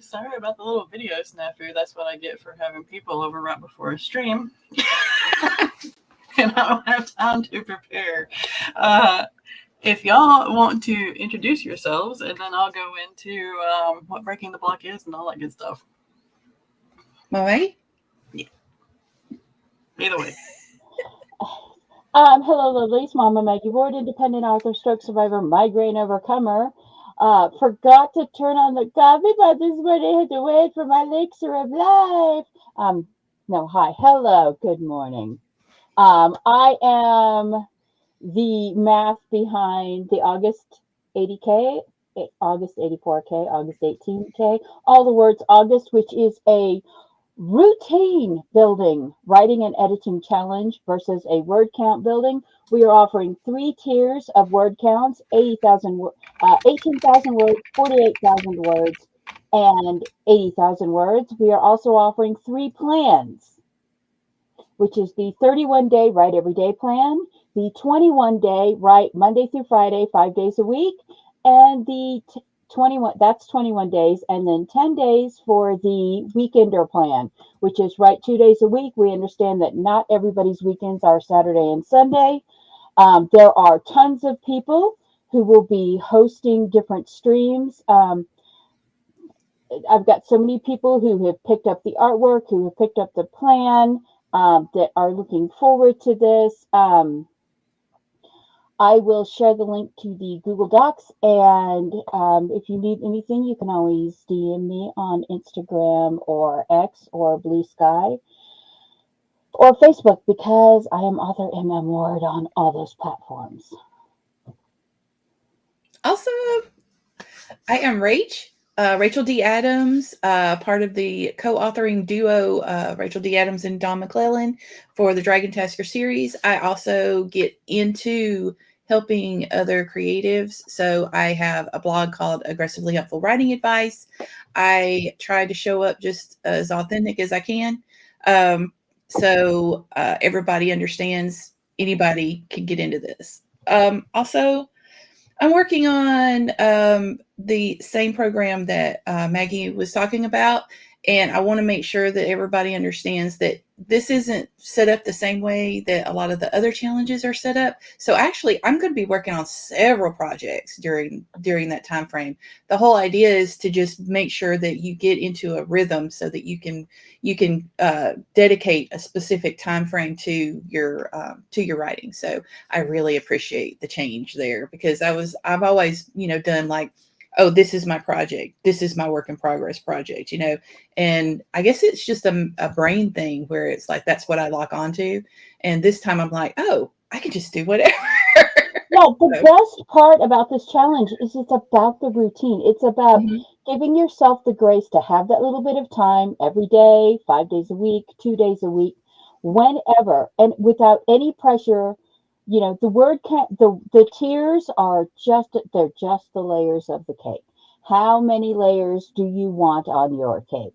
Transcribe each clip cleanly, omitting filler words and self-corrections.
Sorry about the little video snafu. That's what I get for having people over right before a stream. And I don't have time to prepare. Uh, if y'all want to introduce yourselves, and then I'll go into what breaking the block is and all that good stuff. All right. Yeah. Either way. Hello, ladies. Mama Maggie Ward, independent author, stroke survivor, migraine overcomer. Forgot to turn on the coffee pot this morning. I had to wait for my elixir of life. No, hi. Hello. Good morning. I am the math behind the August 80K, August 84K, August 18K, all the words August, which is a routine building writing and editing challenge versus a word count building. We are offering 3 tiers of word counts: 18,000 words, 48,000 words, and 80,000 words. We are also offering 3 plans, which is the 31-day write every day plan, the 21-day write Monday through Friday, 5 days a week, and the 21 days, and then 10 days for the weekender plan, which is write 2 days a week. We understand that not everybody's weekends are Saturday and Sunday. There are tons of people who will be hosting different streams. I've got so many people who have picked up the artwork, who have picked up the plan, that are looking forward to this. I will share the link to the Google Docs, and if you need anything, you can always DM me on Instagram or X or Blue Sky or Facebook, because I am author MM Ward on all those platforms. Awesome. I am Rachel D. Adams, part of the co-authoring duo, Rachel D. Adams and Don McClellan, for the Dragon Tasker series. I also get into helping other creatives. So I have a blog called Aggressively Helpful Writing Advice. I try to show up just as authentic as I can. So everybody understands anybody can get into this. Also, I'm working on the same program that Maggie was talking about, and I want to make sure that everybody understands that this isn't set up the same way that a lot of the other challenges are set up. So actually, I'm going to be working on several projects during that time frame. The whole idea is to just make sure that you get into a rhythm so that you can dedicate a specific time frame to your writing. So I really appreciate the change there, because I've always done like, oh, this is my project, this is my work in progress project, and I guess it's just a brain thing where it's like, that's what I lock onto. And this time I'm like, oh, I can just do whatever. Yeah, the best part about this challenge is it's about the routine. It's about giving yourself the grace to have that little bit of time every day, 5 days a week, 2 days a week, whenever, and without any pressure. The word can't, the tiers are they're just the layers of the cake. How many layers do you want on your cake?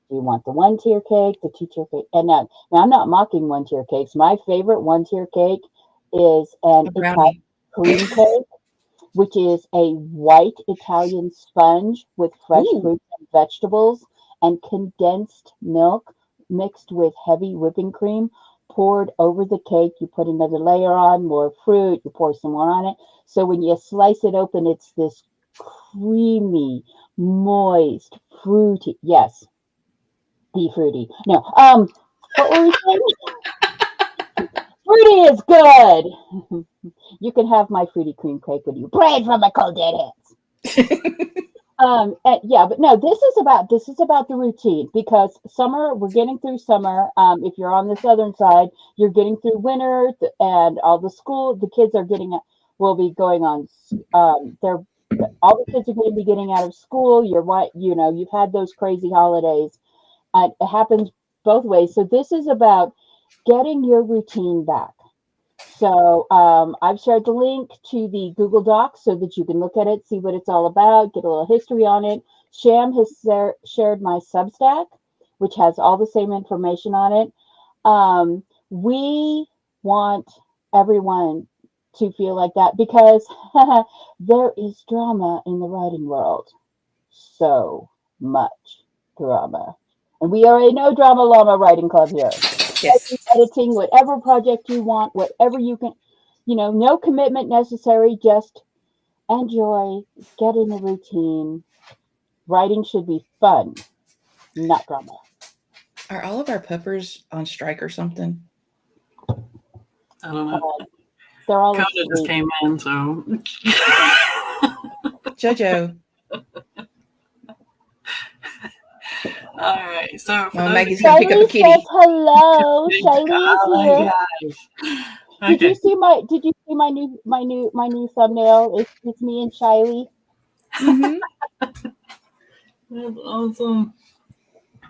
Do you want the 1-tier cake, the 2-tier cake? And now I'm not mocking 1-tier cakes. My favorite 1-tier cake is an Italian cream cake, which is a white Italian sponge with fresh fruits and vegetables and condensed milk mixed with heavy whipping cream poured over the cake. You put another layer on, more fruit, you pour some more on it. So when you slice it open, it's this creamy, moist, fruity. Yes, be fruity. No, what were we saying? Fruity is good. You can have my fruity cream cake when you pray from my cold dead hands. But no, this is about the routine, because we're getting through summer. If you're on the southern side, you're getting through winter, and the kids will be going on. All the kids are going to be getting out of school. You've had those crazy holidays. It happens both ways. So this is about getting your routine back. So I've shared the link to the Google Docs so that you can look at it, see what it's all about, get a little history on it. Sham has shared my Substack, which has all the same information on it. We want everyone to feel like that, because there is drama in the writing world. So much drama. And we are a no drama llama writing club here. Yes. Editing, whatever project you want, whatever you can, no commitment necessary, just enjoy, get in the routine. Writing should be fun, not drama. Are all of our puppers on strike or something? I don't know. They're all Coda just asleep. came in, so. Jojo. All right. So for Well, those Maggie's of you gonna pick up a Shiley kitty. says hello. Shiley oh is here. my gosh. Did you Okay. see my new thumbnail? It's me and Shiley. Mm-hmm. That's awesome.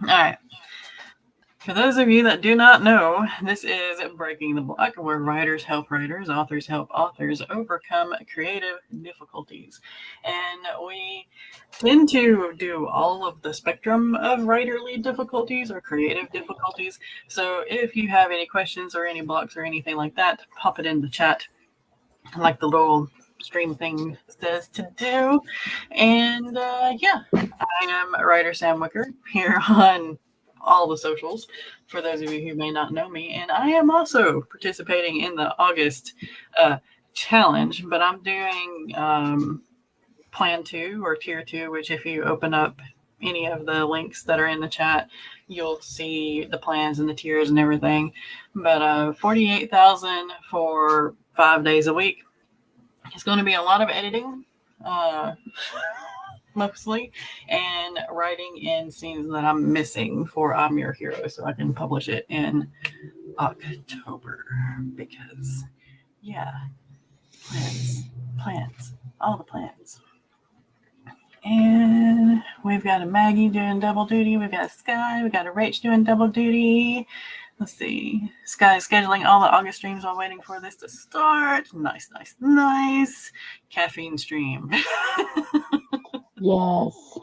All right. For those of you that do not know, this is Breaking the Block, where writers help writers, authors help authors overcome creative difficulties. And we tend to do all of the spectrum of writerly difficulties or creative difficulties. So if you have any questions or any blocks or anything like that, pop it in the chat, like the little stream thing says to do. And yeah, I am writer Sam Wicker here on all the socials, for those of you who may not know me. And I am also participating in the August challenge, but I'm doing Plan 2 or Tier 2, which if you open up any of the links that are in the chat, you'll see the plans and the tiers and everything. But 48,000 for 5 days a week. It's going to be a lot of editing. Mostly, and writing in scenes that I'm missing for I'm Your Hero, so I can publish it in October, because yeah, plans, all the plans. And we've got a Maggie doing double duty, we've got a Sky, we've got a Rach doing double duty. Let's see, Sky is scheduling all the August streams while waiting for this to start. Nice. Caffeine stream. Yes.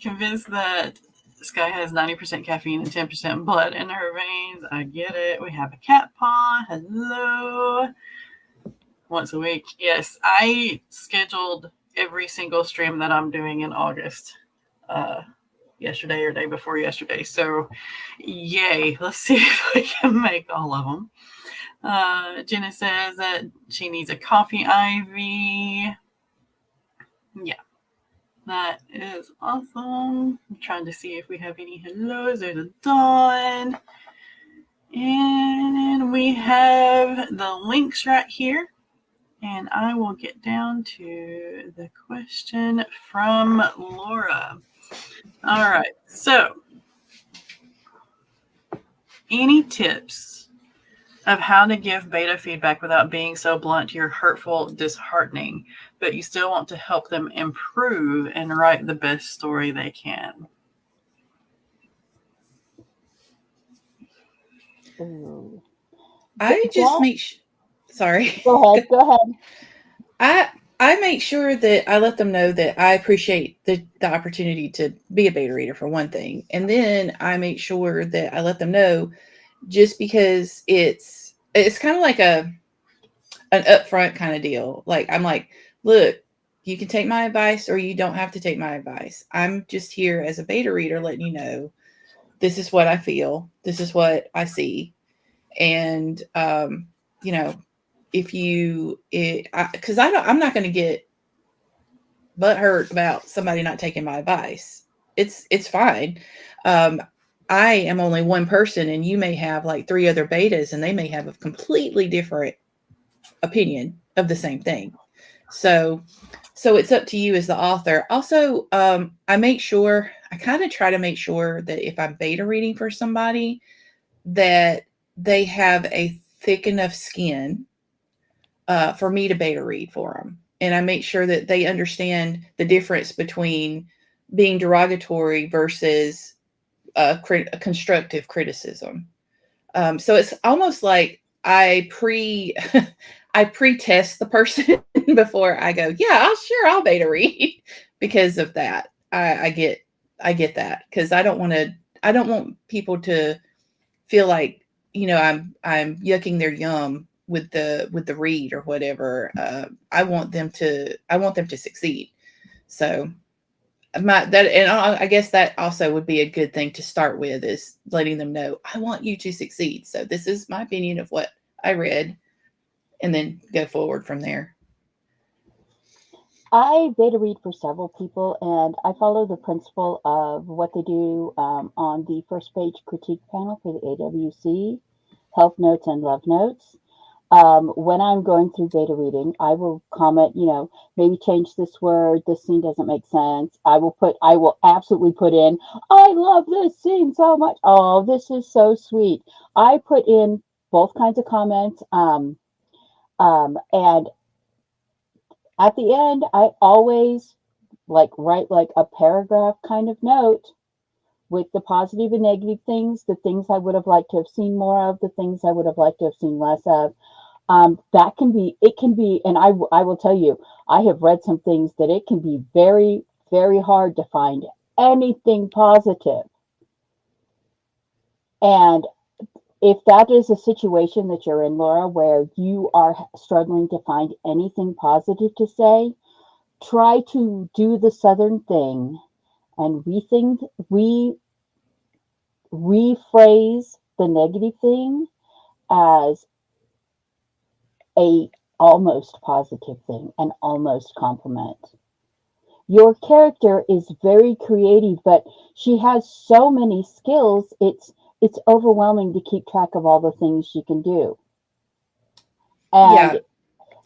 Convinced that Sky has 90% caffeine and 10% blood in her veins. I get it. We have a cat paw. Hello. Once a week. Yes, I scheduled every single stream that I'm doing in August. Yesterday or day before yesterday. So, yay. Let's see if we can make all of them. Jenna says that she needs a coffee IV. Yeah. That is awesome. I'm trying to see if we have any hellos. There's a Dawn. And we have the links right here. And I will get down to the question from Laura. All right. So, any tips of how to give beta feedback without being so blunt you're hurtful, disheartening, but you still want to help them improve and write the best story they can? Ooh. I just make sorry. Go ahead. I make sure that I let them know that I appreciate the opportunity to be a beta reader, for one thing. And then I make sure that I let them know, just because it's kind of like an upfront kind of deal. Like, I'm like, look, you can take my advice or you don't have to take my advice. I'm just here as a beta reader letting you know this is what I feel. This is what I see. And, if you, because I'm not going to get butthurt about somebody not taking my advice. It's fine. I am only one person, and you may have like 3 other betas, and they may have a completely different opinion of the same thing. So it's up to you as the author. Also, I kind of try to make sure that if I'm beta reading for somebody, that they have a thick enough skin for me to beta read for them. And I make sure that they understand the difference between being derogatory versus a constructive criticism. So it's almost like I pre-test the person before I go, yeah, I'll beta read, because of that. I get that, because I don't want people to feel like, I'm yucking their yum with the read or whatever. I want them to succeed. So I guess that also would be a good thing to start with, is letting them know, I want you to succeed. So this is my opinion of what I read, and then go forward from there. I beta read for several people, and I follow the principle of what they do on the first page critique panel for the AWC, Health Notes and Love Notes. When I'm going through beta reading, I will comment, maybe change this word, this scene doesn't make sense. I will absolutely put in, I love this scene so much. Oh, this is so sweet. I put in both kinds of comments. And at the end, I always write like a paragraph kind of note with the positive and negative things, the things I would have liked to have seen more of, the things I would have liked to have seen less of. It can be, and I will tell you, I have read some things that it can be very, very hard to find anything positive. And if that is a situation that you're in, Laura, where you are struggling to find anything positive to say, try to do the Southern thing and rephrase the negative thing as a almost positive thing, an almost compliment. Your character is very creative, but she has so many skills, it's overwhelming to keep track of all the things she can do. Yeah,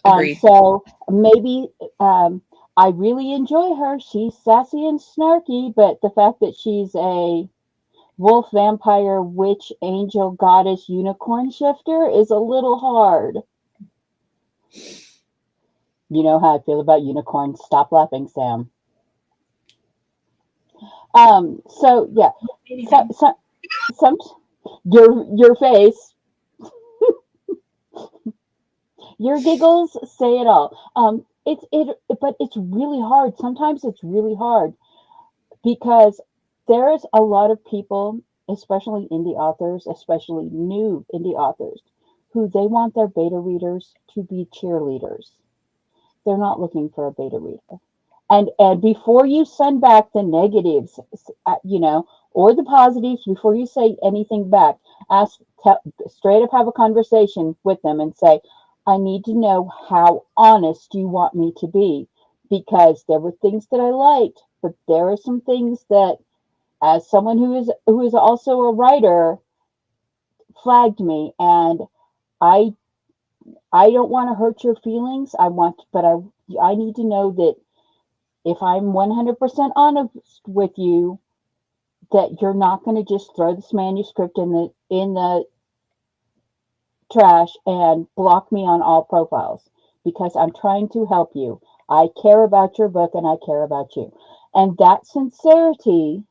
And agreed. so maybe I really enjoy her. She's sassy and snarky, but the fact that she's a wolf, vampire, witch, angel, goddess, unicorn shifter is a little hard. You know how I feel about unicorns. Stop laughing, Sam. So yeah, some your face, your giggles say it all. But it's really hard. Sometimes it's really hard because there's a lot of people, especially indie authors, especially new indie authors, who they want their beta readers to be cheerleaders. They're not looking for a beta reader. And before you send back the negatives, or the positives, before you say anything back, straight up have a conversation with them and say, I need to know how honest you want me to be, because there were things that I liked, but there are some things that, as someone who is also a writer, flagged me, and I I don't want to hurt your feelings. I need to know that if I'm 100% honest with you, that you're not going to just throw this manuscript in the trash and block me on all profiles, because I'm trying to help you. I care about your book and I care about you. And that sincerity,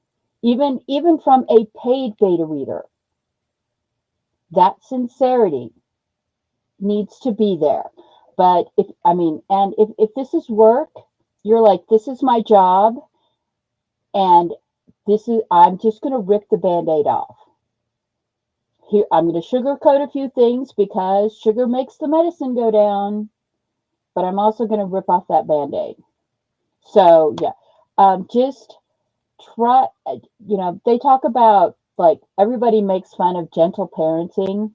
even from a paid beta reader, that sincerity needs to be there. But if this is work, you're like, this is my job, and I'm just going to rip the band-aid off. Here, I'm going to sugarcoat a few things because sugar makes the medicine go down, but I'm also going to rip off that band-aid. So yeah, just try. They talk about, like, everybody makes fun of gentle parenting.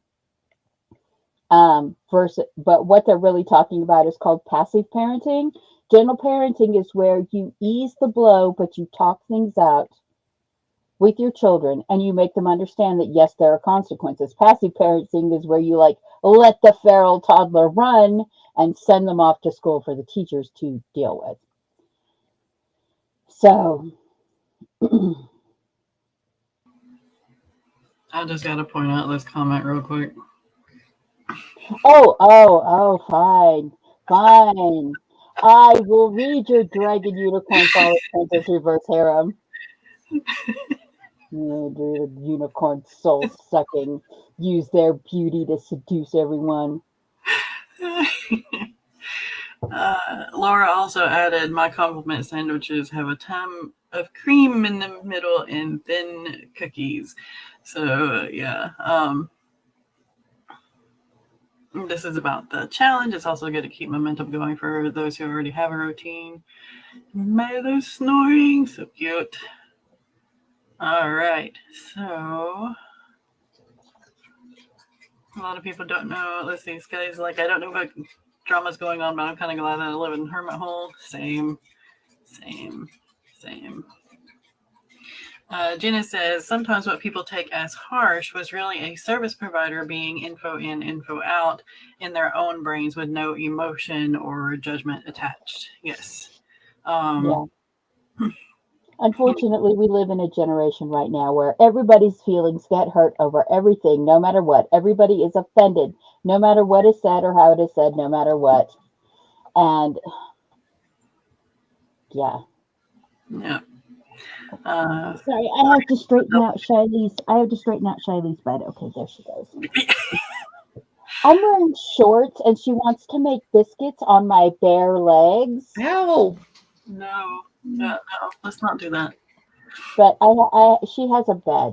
But what they're really talking about is called passive parenting. Gentle parenting is where you ease the blow, but you talk things out with your children and you make them understand that yes, there are consequences. Passive parenting is where you let the feral toddler run and send them off to school for the teachers to deal with. So I just got to point out this comment real quick. fine. I will read your Dragon Unicorn Follow Princess Reverse Harem. Unicorn soul sucking, use their beauty to seduce everyone. Laura also added, my compliment sandwiches have a ton of cream in the middle and thin cookies. So yeah, This is about the challenge. It's also good to keep momentum going for those who already have a routine. Milo's snoring, so cute. All right, so a lot of people don't know. Let's see, Sky's like, I don't know what drama's going on, but I'm kind of glad that I live in hermit hole. Same. Jenna says, sometimes what people take as harsh was really a service provider being info in, info out in their own brains with no emotion or judgment attached. Yes. Yeah. Unfortunately, we live in a generation right now where everybody's feelings get hurt over everything, no matter what. Everybody is offended, no matter what is said or how it is said, no matter what. And yeah. Yeah. Sorry, I have to straighten out Shiley's bed. Okay, there she goes. I'm wearing shorts and she wants to make biscuits on my bare legs. Ow! No, let's not do that. But she has a bed.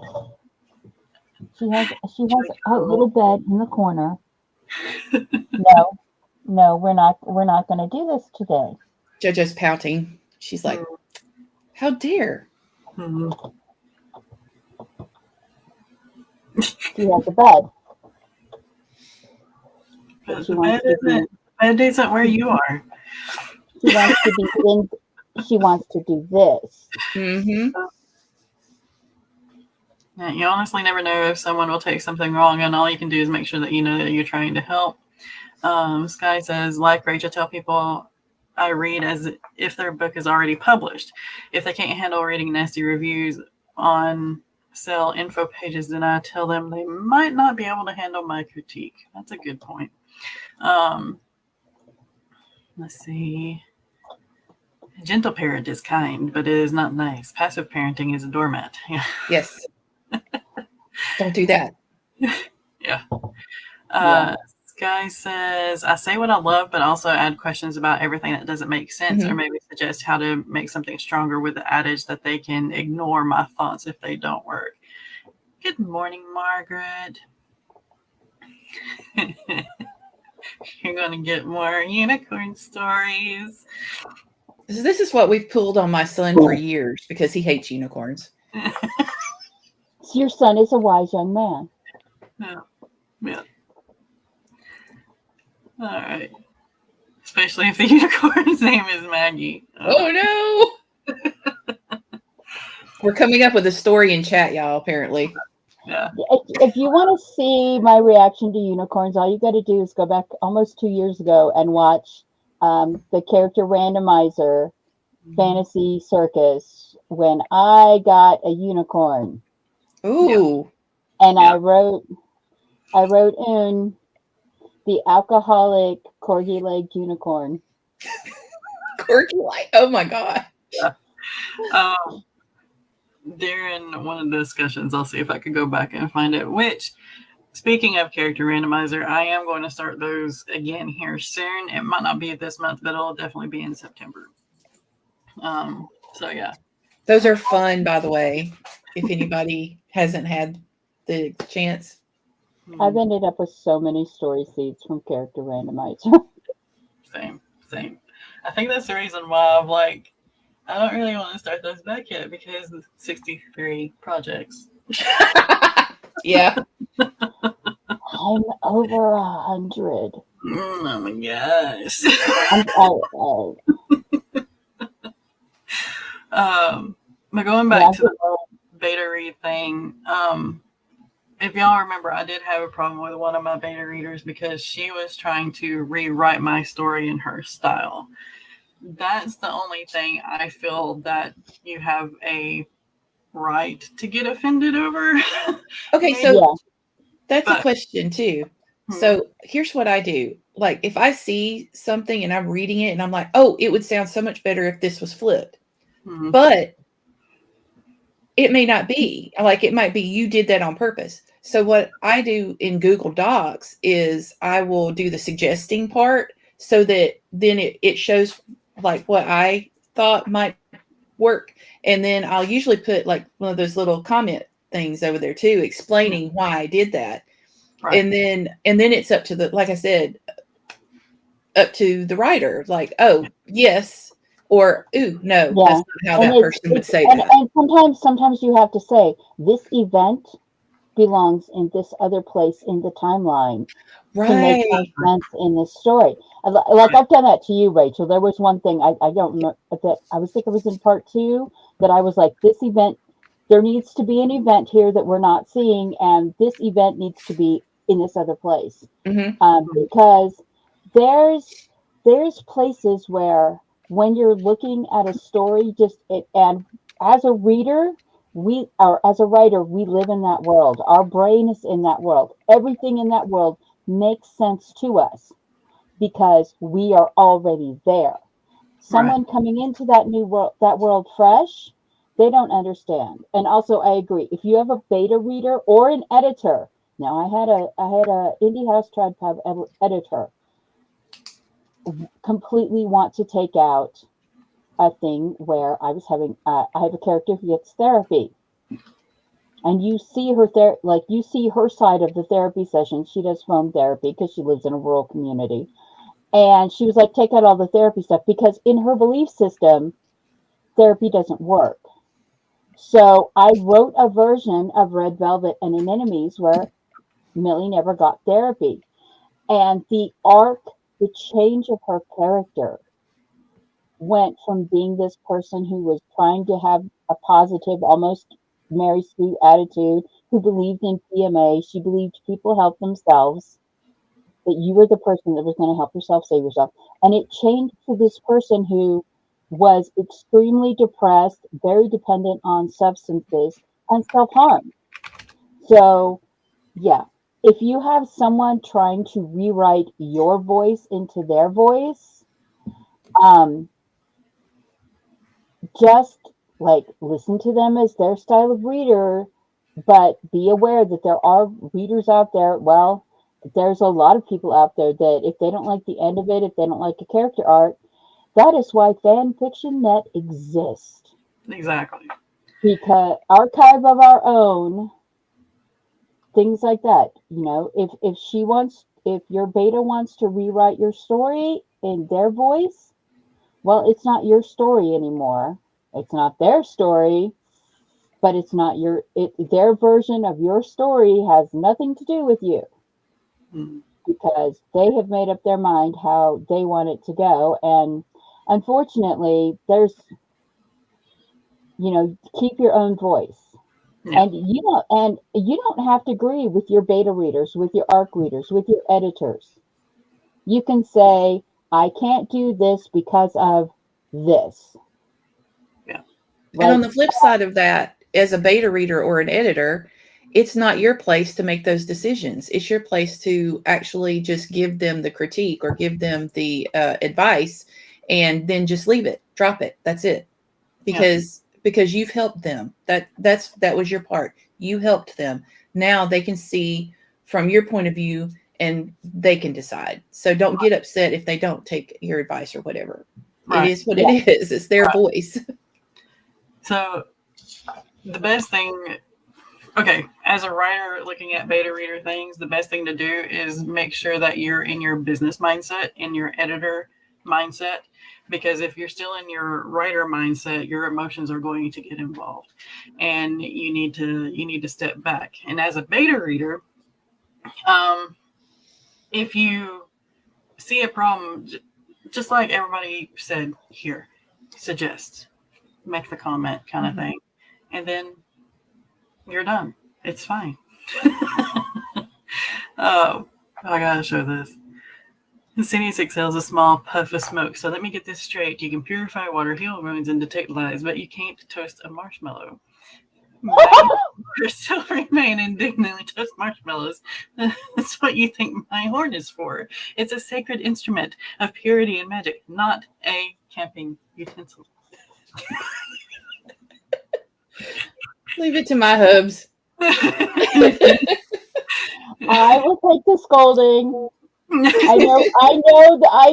She has a little bed in the corner. No, we're not going to do this today. JoJo's pouting. She's like, how dare? Mm-hmm. She has a bed. But the bed isn't where you are. She wants to do this. Mm-hmm. Yeah, you honestly never know if someone will take something wrong, and all you can do is make sure that you know that you're trying to help. Sky says, like Rachel, tell people I read as if their book is already published. If they can't handle reading nasty reviews on sell info pages, then I tell them they might not be able to handle my critique. That's a good point. Let's see. A gentle parent is kind, but it is not nice. Passive parenting is a doormat. Yes. Don't do that. Yeah. Sky says, I say what I love, but also add questions about everything that doesn't make sense, or maybe suggest how to make something stronger with the adage that they can ignore my thoughts if they don't work. Good morning, Margaret. You're going to get more unicorn stories. This is what we've pulled on my son for years because he hates unicorns. Your son is a wise young man. Yeah. All right. Especially if the unicorn's name is Maggie. Oh no! We're coming up with a story in chat, y'all, apparently. Yeah. If you want to see my reaction to unicorns, all you got to do is go back almost 2 years ago and watch the character randomizer fantasy circus when I got a unicorn. Ooh. And I wrote in the alcoholic corgi-legged unicorn. Corgi-like? Oh my god. Yeah. During one of the discussions, I'll see if I could go back and find it, which, speaking of character randomizer, I am going to start those again here soon. It might not be this month, but it'll definitely be in September. So yeah. Those are fun, by the way, if anybody hasn't had the chance. I've ended up with so many story seeds from character randomizer. Same. I think that's the reason why I'm like, I don't really want to start those back yet because 63 projects. Yeah. I'm over 100. Oh my gosh. But going back to the whole beta read thing, if y'all remember, I did have a problem with one of my beta readers because she was trying to rewrite my story in her style. That's the only thing I feel that you have a right to get offended over. Okay, so that's a question too. So here's what I do. Like if I see something and I'm reading it and I'm like, oh, it would sound so much better if this was flipped. But it may not be. Like it might be you did that on purpose. So what I do in Google Docs is I will do the suggesting part so that then it shows like what I thought might work. And then I'll usually put like one of those little comment things over there too, explaining why I did that. Right. And then it's up to like I said, up to the writer. Like, oh, yes, or ooh, no, Yeah. that's not how that person would say and, that. and sometimes you have to say this event belongs in this other place in the timeline to make more Right. sense in this story. Like I've done that to you, Rachel. There was one thing I don't remember that I was thinking it was in part 2 that I was like, this event, there needs to be an event here that we're not seeing, and this event needs to be in this other place. Because there's places where when you're looking at a story, and as a reader, as a writer, we live in that world. Our brain is in that world. Everything in that world makes sense to us because we are already there. Someone coming into that world fresh, they don't understand. And also, I agree. If you have a beta reader or an editor, now I had a Indie House tried to have editor completely want to take out a thing where I was having I have a character who gets therapy, and you see her you see her side of the therapy session. She does phone therapy because she lives in a rural community, and she was like, take out all the therapy stuff because in her belief system, therapy doesn't work. So I wrote a version of Red Velvet and Anemones where Millie never got therapy, and the change of her character went from being this person who was trying to have a positive, almost Mary Sue attitude, who believed in PMA. She believed people help themselves, that you were the person that was going to help yourself save yourself. And it changed to this person who was extremely depressed, very dependent on substances, and self harm. So, yeah, if you have someone trying to rewrite your voice into their voice, just like listen to them as their style of reader, but be aware that there are readers out there. Well, there's a lot of people out there that if they don't like the end of it, if they don't like a character arc, that is why fan fiction net exists. Exactly. Because archive of our own, things like that. If your beta wants to rewrite your story in their voice, well, it's not your story anymore. It's not their story, but it's not their version of your story has nothing to do with you because they have made up their mind how they want it to go. And unfortunately, keep your own voice. Yeah. And you don't have to agree with your beta readers, with your ARC readers, with your editors. You can say, I can't do this because of this. Yeah. And on the flip side of that, as a beta reader or an editor, it's not your place to make those decisions. It's your place to actually just give them the critique or give them the advice, and then just leave it, drop it. That's it, because you've helped them. That was your part. You helped them. Now they can see from your point of view, and they can decide. So don't get upset if they don't take your advice or whatever. Right. It is what it is. It's their voice. So the best thing, okay, as a writer looking at beta reader things, the best thing to do is make sure that you're in your business mindset, in your editor mindset, because if you're still in your writer mindset, your emotions are going to get involved, and you need to step back. And as a beta reader, if you see a problem, just like everybody said here, suggest, make the comment kind of thing, and then you're done. It's fine. Oh, I gotta show this. Insidious exhales a small puff of smoke. So let me get this straight. You can purify water, heal wounds, and detect lies, but you can't toast a marshmallow. Still remain indignantly toast marshmallows. That's what you think my horn is for. It's a sacred instrument of purity and magic, not a camping utensil. Leave it to my hubs. I will take the scolding. I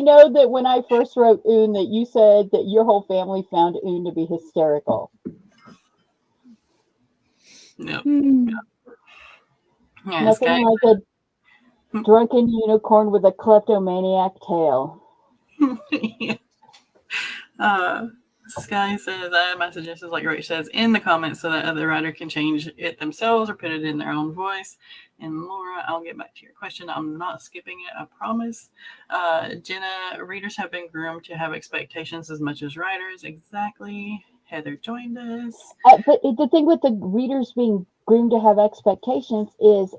know that when I first wrote Oon, that you said that your whole family found Oon to be hysterical. No. Nothing Yeah, like Drunken unicorn with a kleptomaniac tail. Yeah. Sky says, I add my suggestions, like Rach says, in the comments so that other writer can change it themselves or put it in their own voice. And Laura, I'll get back to your question. I'm not skipping it, I promise. Jenna, readers have been groomed to have expectations as much as writers. Exactly. Heather joined us. But the thing with the readers being groomed to have expectations is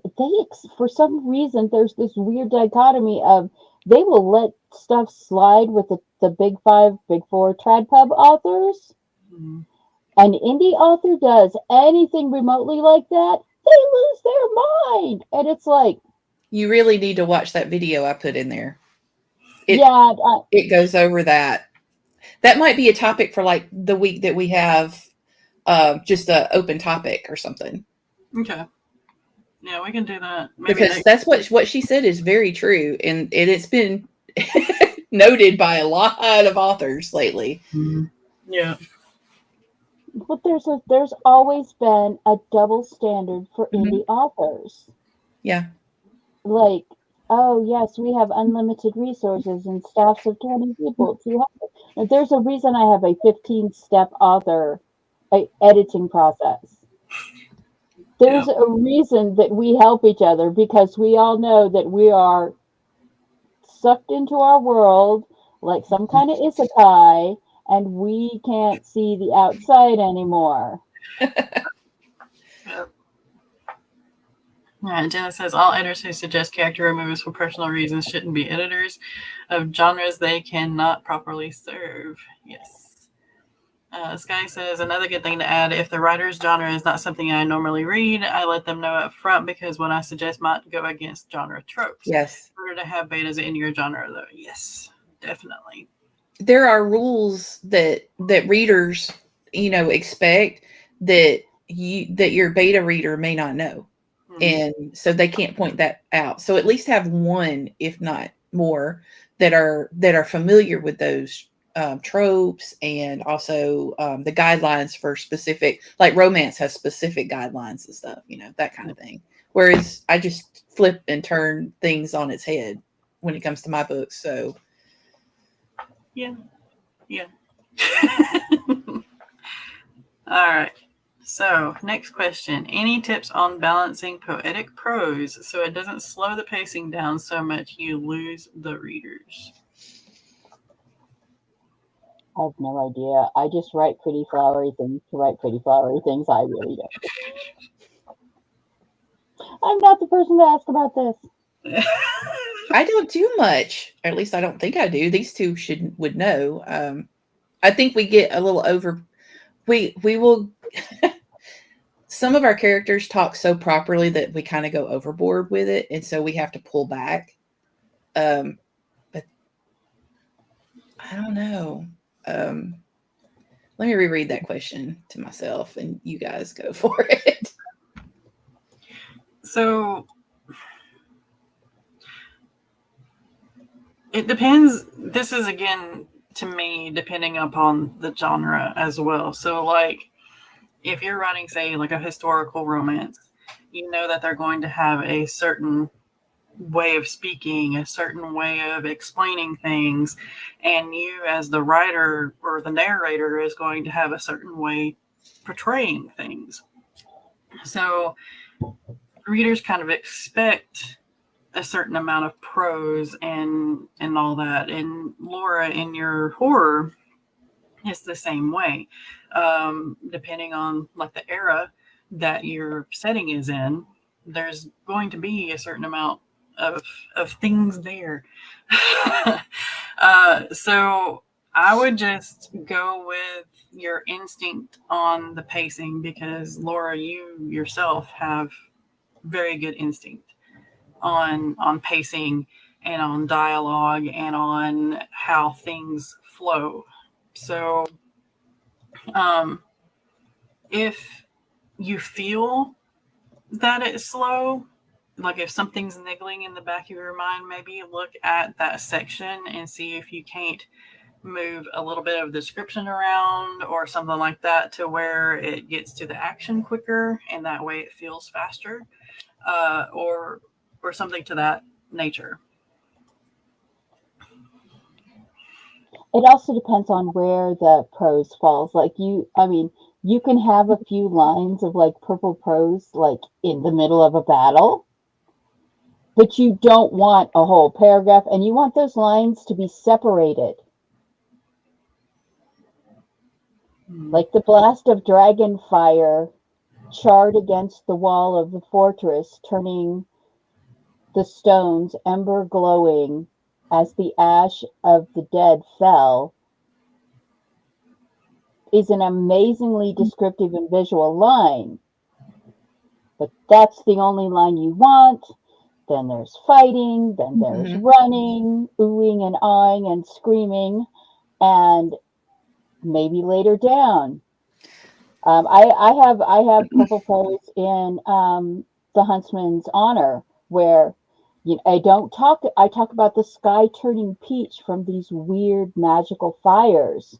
for some reason, there's this weird dichotomy of they will let stuff slide with the big five, big four trad pub authors. Mm. An indie author does anything remotely like that, they lose their mind. And it's like, You really need to watch that video I put in there. It goes over that. That might be a topic for like the week that we have just an open topic or something. Okay. Yeah, we can do that. Maybe because that's what she said is very true. And it's been noted by a lot of authors lately. Yeah. But there's always been a double standard for indie authors. Yeah. Like, oh yes, we have unlimited resources and staffs of 20 people to help. There's a reason I have a 15-step author editing process. There's a reason that we help each other, because we all know that we are sucked into our world like some kind of isekai, and we can't see the outside anymore. Yeah, Jenna says all editors who suggest character removals for personal reasons shouldn't be editors of genres they cannot properly serve. Yes. Sky says another good thing to add: if the writer's genre is not something I normally read, I let them know up front, because what I suggest might go against genre tropes. Yes. Better to have betas in your genre, though. Yes, definitely. There are rules that readers, expect that your beta reader may not know. And so they can't point that out. So at least have one, if not more, that are familiar with those tropes, and also the guidelines for specific, like romance has specific guidelines and stuff, that kind of thing. Whereas I just flip and turn things on its head when it comes to my books. So yeah. All right. So, next question. Any tips on balancing poetic prose so it doesn't slow the pacing down so much you lose the readers? I have no idea. I just write pretty flowery things to write pretty flowery things. I really don't. I'm not the person to ask about this. I don't do much. Or at least I don't think I do. These two would know. I think we get a little over. We will. Some of our characters talk so properly that we kind of go overboard with it, and so we have to pull back. But I don't know. Let me reread that question to myself, and you guys go for it. So it depends. This is, again, to me, depending upon the genre as well. So, like, if you're writing, say, like a historical romance, you know that they're going to have a certain way of speaking, a certain way of explaining things, and you as the writer or the narrator is going to have a certain way portraying things. So readers kind of expect a certain amount of prose and all that. And Laura, in your horror, it's the same way. Depending on like the era that your setting is in, there's going to be a certain amount of things there. So I would just go with your instinct on the pacing, because Laura, you yourself have very good instinct on pacing and on dialogue and on how things flow. So if you feel that it's slow, like if something's niggling in the back of your mind, maybe look at that section and see if you can't move a little bit of the description around or something like that to where it gets to the action quicker, and that way it feels faster, or something to that nature. It also depends on where the prose falls. Like you can have a few lines of like purple prose like in the middle of a battle, but you don't want a whole paragraph, and you want those lines to be separated. Like the blast of dragon fire charred against the wall of the fortress, turning the stones ember glowing as the ash of the dead fell, is an amazingly descriptive and visual line. But that's the only line you want. Then there's fighting, then there's running, oohing and awing and screaming, and maybe later down. I have purple prose in the Huntsman's Honor, where I talk about the sky turning peach from these weird magical fires,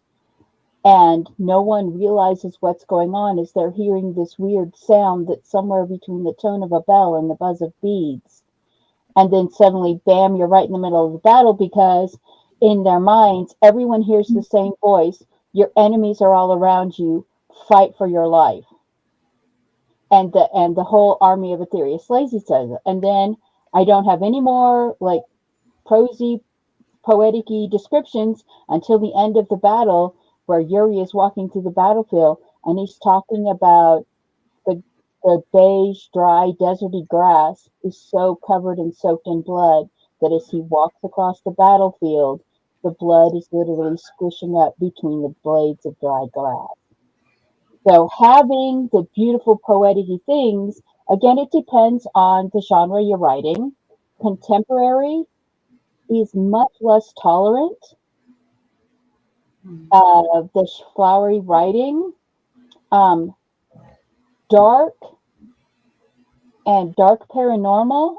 and no one realizes what's going on as they're hearing this weird sound that's somewhere between the tone of a bell and the buzz of beads. And then suddenly, bam, you're right in the middle of the battle, because in their minds, everyone hears the same voice. Your enemies are all around you. Fight for your life. And the whole army of Aetherius Lazy says it. And then I don't have any more like prosy, poetic-y descriptions until the end of the battle, where Yuri is walking through the battlefield and he's talking about the beige, dry, deserty grass is so covered and soaked in blood that as he walks across the battlefield, the blood is literally squishing up between the blades of dry grass. So having the beautiful poetic things, again, it depends on the genre you're writing. Contemporary is much less tolerant of the flowery writing. Dark and dark paranormal,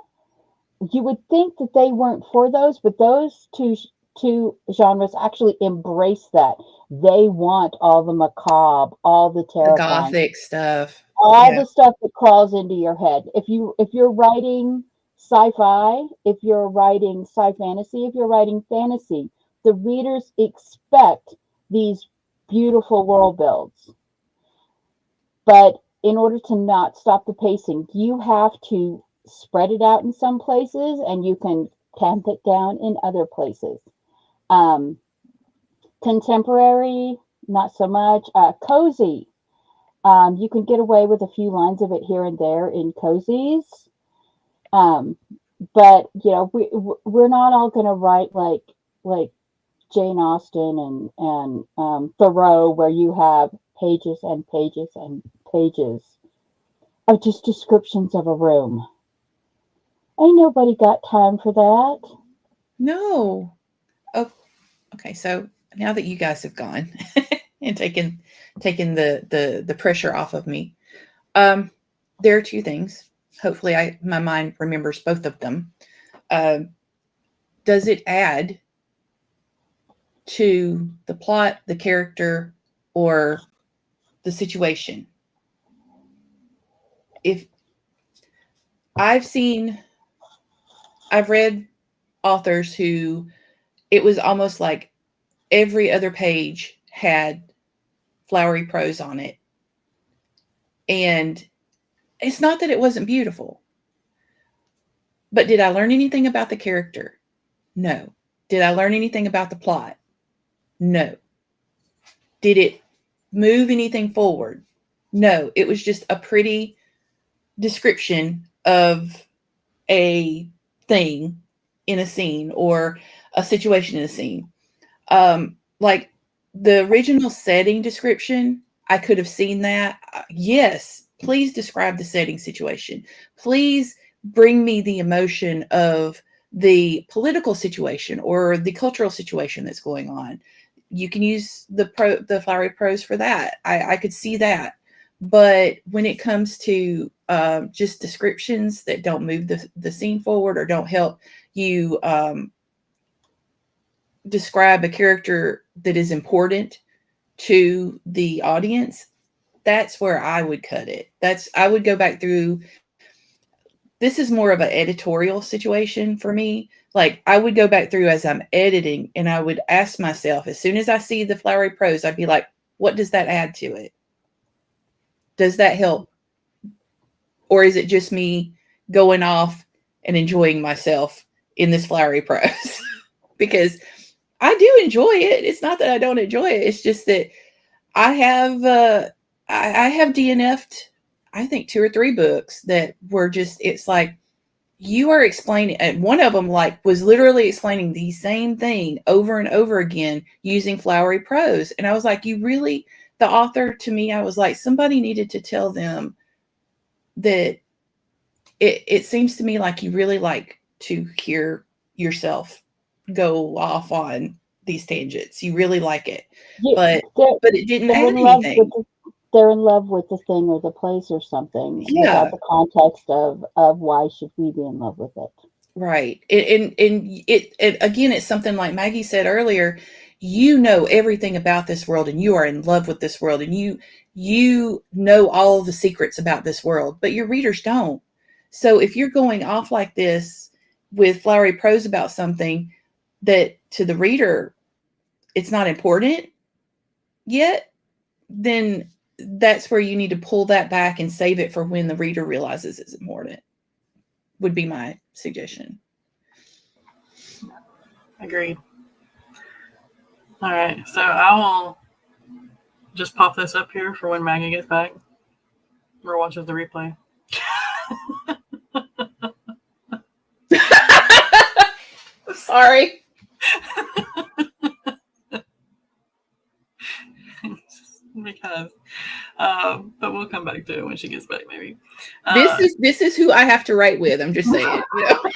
you would think that they weren't for those, but those two genres actually embrace that. They want all the macabre, all the The terrifying, gothic stuff. all the stuff that crawls into your head. If you're writing sci-fi, if you're writing sci-fantasy, if you're writing fantasy, the readers expect these beautiful world builds. But in order to not stop the pacing, you have to spread it out in some places, and you can tamp it down in other places. Um, Contemporary, not so much. Cozy, you can get away with a few lines of it here and there in cozies. But we're not all going to write like Jane Austen and Thoreau, where you have pages and pages and pages of just descriptions of a room. Ain't nobody got time for that. No. Oh, okay. So now that you guys have gone and taken the pressure off of me, there are two things. Hopefully, my mind remembers both of them. Does it add to the plot, the character, or the situation? If I've read authors who it was almost like every other page had flowery prose on it. And it's not that it wasn't beautiful, but did I learn anything about the character? No. Did I learn anything about the plot? No. Did it move anything forward? No. It was just a pretty description of a thing in a scene or a situation in a scene. Like the original setting description, I could have seen that. Yes, please describe the setting situation. Please bring me the emotion of the political situation or the cultural situation that's going on. You can use the flowery prose for that. I could see that. But when it comes to just descriptions that don't move the scene forward or don't help you describe a character that is important to the audience, that's where I would cut it. I would go back through this is more of an editorial situation for me. Like I would go back through as I'm editing and I would ask myself, as soon as I see the flowery prose, I'd be like, what does that add to it? Does that help? Or is it just me going off and enjoying myself in this flowery prose? Because I do enjoy it. It's not that I don't enjoy it. It's just that I have I have DNF'd, I think 2 or 3 books that were just, it's like, you are explaining, and one of them like was literally explaining the same thing over and over again using flowery prose. And I was like, you really, the author, to me, I was like, somebody needed to tell them that it seems to me like you really like to hear yourself go off on these tangents. You really like it. Yeah, but it didn't add anything. They're in love with the thing or the place or something without the context of why should we be in love with it. Right. And it again, it's something like Maggie said earlier, you know everything about this world and you are in love with this world and you know all the secrets about this world, but your readers don't. So if you're going off like this with flowery prose about something that to the reader, it's not important yet, then that's where you need to pull that back and save it for when the reader realizes it's important, would be my suggestion. Agreed. All right, so I will just pop this up here for when Maggie gets back or watches the replay. Sorry. Because but we'll come back to it when she gets back, maybe. This is who I have to write with. I'm just saying, you know.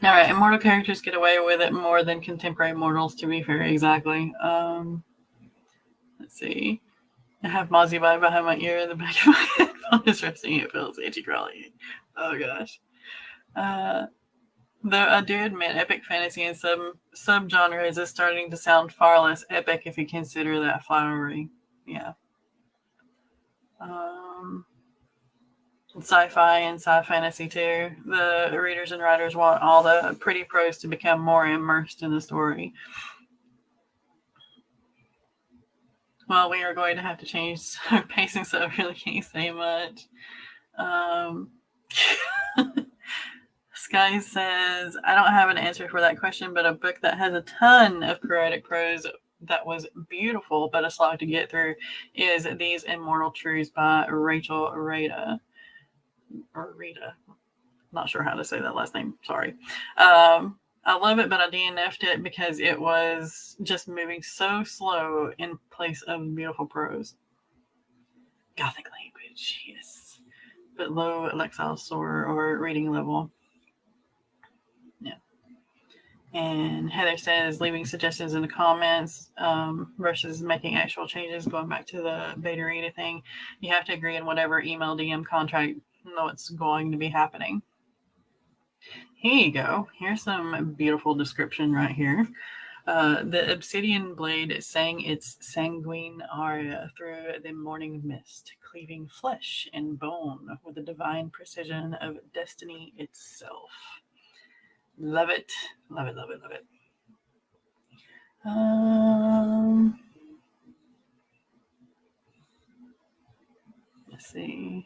All right, immortal characters get away with it more than contemporary mortals, to be fair. Exactly. Let's see. I have Mozzie vibe behind my ear in the back of my head. I'm just resting. It feels anti-crawly. Oh gosh. Though I do admit epic fantasy in some subgenres is starting to sound far less epic if you consider that flowery. Yeah. Sci-fi and sci-fantasy too. The readers and writers want all the pretty prose to become more immersed in the story. Well, we are going to have to change our pacing, so I really can't say much. Sky says, I don't have an answer for that question, but a book that has a ton of poetic prose that was beautiful but a slog to get through is These Immortal Truths by Rachel Rita. Or Rita. Not sure how to say that last name. Sorry. I love it, but I DNF'd it because it was just moving so slow in place of beautiful prose. Gothic language, yes. But low lexile score or reading level. Yeah. And Heather says leaving suggestions in the comments versus making actual changes, going back to the beta reader thing. You have to agree on whatever email DM contract know what's going to be happening. Here you go. Here's some beautiful description right here. The obsidian blade sang its sanguine aria through the morning mist, cleaving flesh and bone with the divine precision of destiny itself. Love it. Love it, love it, love it. Let's see.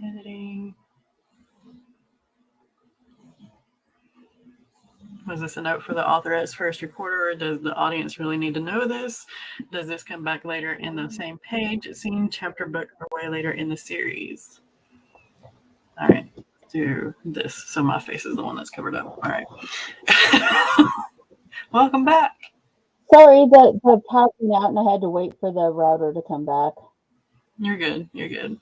Editing. Was this a note for the author as first reporter, or does the audience really need to know this? Does this come back later in the same page, scene, chapter, book, or way later in the series? All right, do this. So my face is the one that's covered up. All right. Welcome back. Sorry, the power went out and I had to wait for the router to come back. You're good. You're good.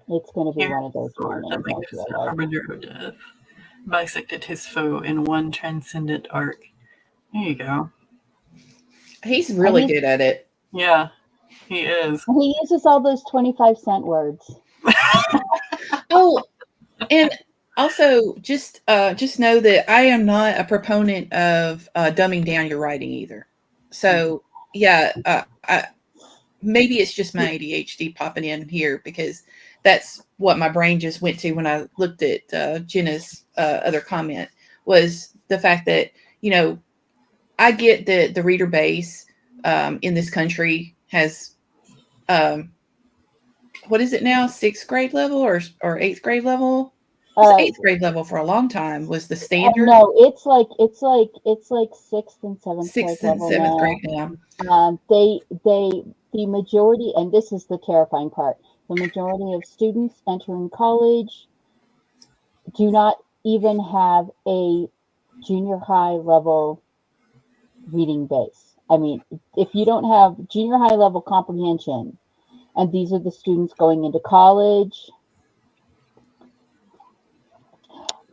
It's going to be one of those mornings. Harbinger of death bisected his foe in one transcendent arc. There you go. He's really good at it. Yeah, he is. He uses all those 25-cent words. Oh, and also just know that I am not a proponent of dumbing down your writing either. So maybe it's just my ADHD popping in here, because that's what my brain just went to when I looked at Jenna's other comment, was the fact that, I get that the reader base in this country has, what is it now? 6th grade level or 8th grade level? It was 8th grade level for a long time was the standard. No, it's like 6th and 7th grade 6th and level 7th now. grade now. The majority, and this is the terrifying part, the majority of students entering college do not even have a junior high level reading base. I mean, if you don't have junior high level comprehension, and these are the students going into college.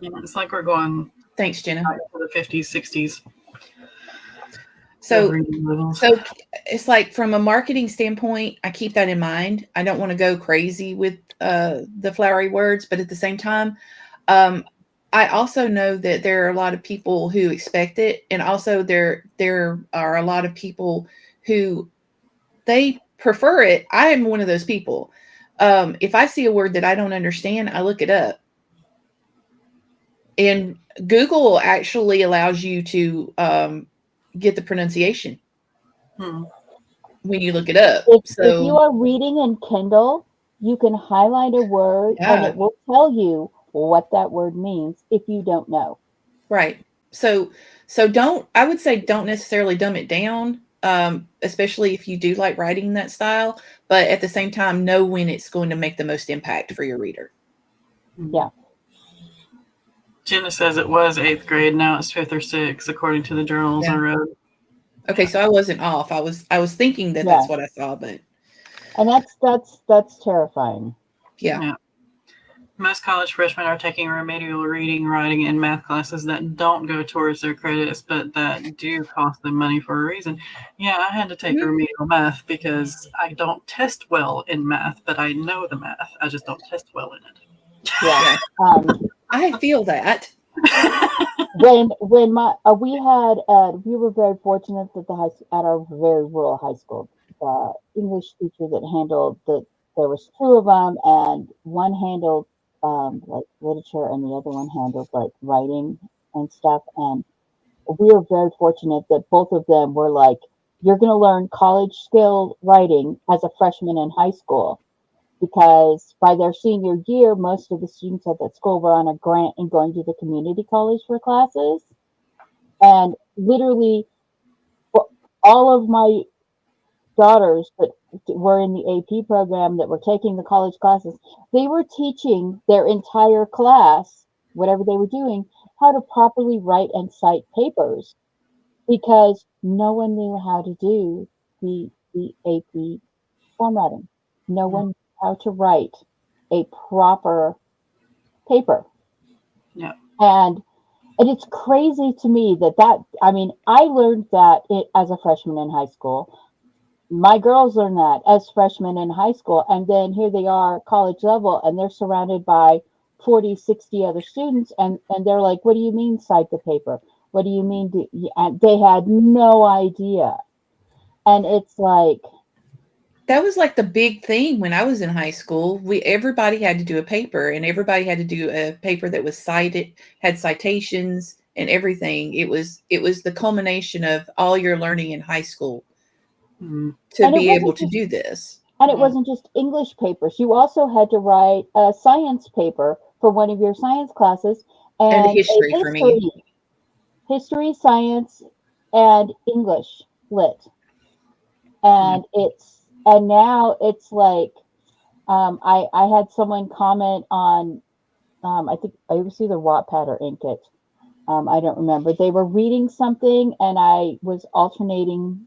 Yeah, it's like we're going Thanks, Jenna. back to the 50s, 60s. So it's like, from a marketing standpoint, I keep that in mind. I don't want to go crazy with the flowery words, but at the same time, I also know that there are a lot of people who expect it, and also there are a lot of people who they prefer it. I am one of those people. If I see a word that I don't understand, I look it up. And Google actually allows you to get the pronunciation when you look it up. If you are reading in Kindle, you can highlight a word and it will tell you what that word means if you don't know. Right. So I would say don't necessarily dumb it down, especially if you do like writing that style, but at the same time, know when it's going to make the most impact for your reader. Yeah. Jenna says it was 8th grade. Now it's 5th or 6th, according to the journals I read. Okay, so I wasn't off. I was thinking that that's what I saw, but. And that's terrifying. Yeah. Most college freshmen are taking remedial reading, writing, and math classes that don't go towards their credits, but that do cost them money for a reason. Yeah, I had to take remedial math because I don't test well in math, but I know the math. I just don't test well in it. Yeah. I feel that. when we were very fortunate that at our very rural high school, the English teacher that handled there was 2 of them, and one handled like literature and the other one handled like writing and stuff. And we were very fortunate that both of them were like, you're going to learn college skill writing as a freshman in high school, because by their senior year, most of the students at that school were on a grant and going to the community college for classes. And literally, all of my daughters that were in the AP program that were taking the college classes, they were teaching their entire class, whatever they were doing, how to properly write and cite papers, because no one knew how to do the AP formatting. No one knew how to write a proper paper. Yeah. And it's crazy to me that I mean, I learned that as a freshman in high school. My girls learned that as freshmen in high school, and then here they are college level, and they're surrounded by 40, 60 other students, and they're like, what do you mean cite the paper? What do you mean? They had no idea. And it's like, that was like the big thing when I was in high school. Everybody had to do a paper, and everybody had to do a paper that was cited, had citations and everything. It was the culmination of all your learning in high school to be able to do this. And it wasn't just English papers. You also had to write a science paper for one of your science classes, and history for me. History, science, and English lit. And now it's like, I had someone comment on, I think I was either Wattpad or Inkit. I don't remember. They were reading something, and I was alternating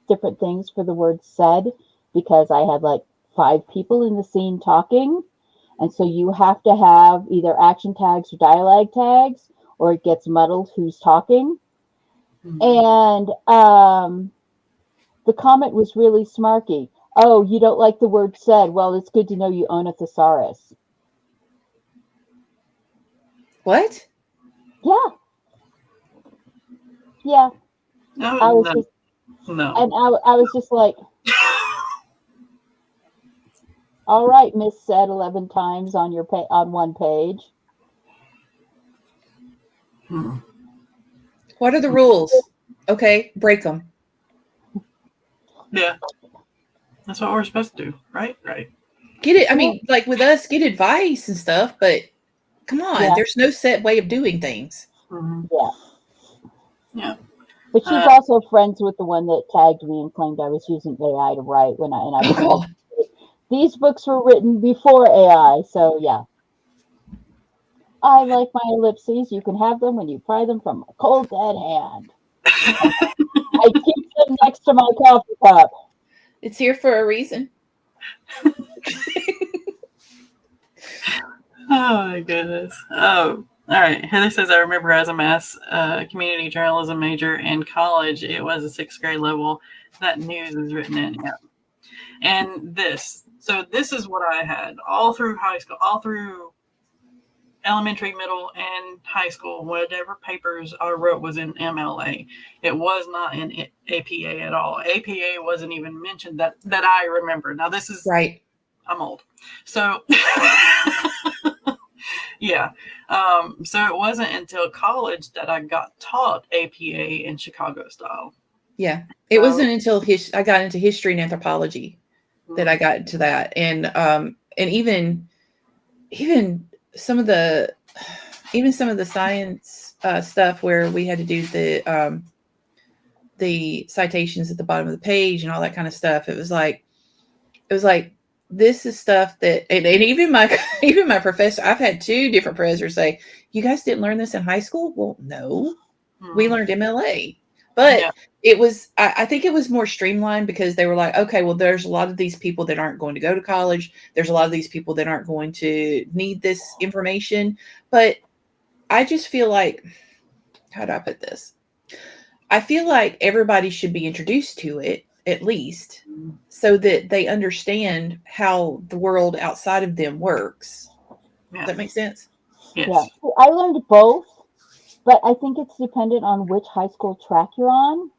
different things for the word said, because I had like 5 people in the scene talking. And so you have to have either action tags or dialogue tags, or it gets muddled who's talking. And the comment was really smarky. Oh, you don't like the word said? Well, it's good to know you own a thesaurus. What? Yeah. Yeah. No, No. And I was just like, all right, Miss said 11 times on your on one page. Hmm. What are the rules? Okay, break them. Yeah. That's what we're supposed to do, right? Right. Get it. I mean, like with us, get advice and stuff, but come on, Yeah. there's no set way of doing things. Mm-hmm. Yeah. Yeah. But she's also friends with the one that tagged me and claimed I was using AI to write and I Oh was God. like, these books were written before AI, so yeah. I like my ellipses. You can have them when you pry them from a cold dead hand. I keep them next to my coffee cup. It's here for a reason. Oh my goodness. Oh, all right. Heather says, I remember as a mass community journalism major in college, it was a 6th grade level that news is written in. Yeah. And this. So this is what I had all through high school, all through elementary, middle, and high school. Whatever papers I wrote was in MLA. It was not in APA at all. APA wasn't even mentioned that I remember. Now this is Right. I'm old. So yeah. So it wasn't until college that I got taught APA in Chicago style. Yeah. It wasn't until I got into history and anthropology that I got into that. And even some of the science stuff where we had to do the citations at the bottom of the page and all that kind of stuff. It was like this is stuff that, and even my professor, I've had 2 different professors say, you guys didn't learn this in high school? Well, no, we learned MLA, but it was, I think it was more streamlined because they were like, okay, well, there's a lot of these people that aren't going to go to college. There's a lot of these people that aren't going to need this information. But I just feel like, how do I put this? I feel like everybody should be introduced to it at least so that they understand how the world outside of them works. Yeah. Does that make sense? Yes. Yeah. I learned both, but I think it's dependent on which high school track you're on.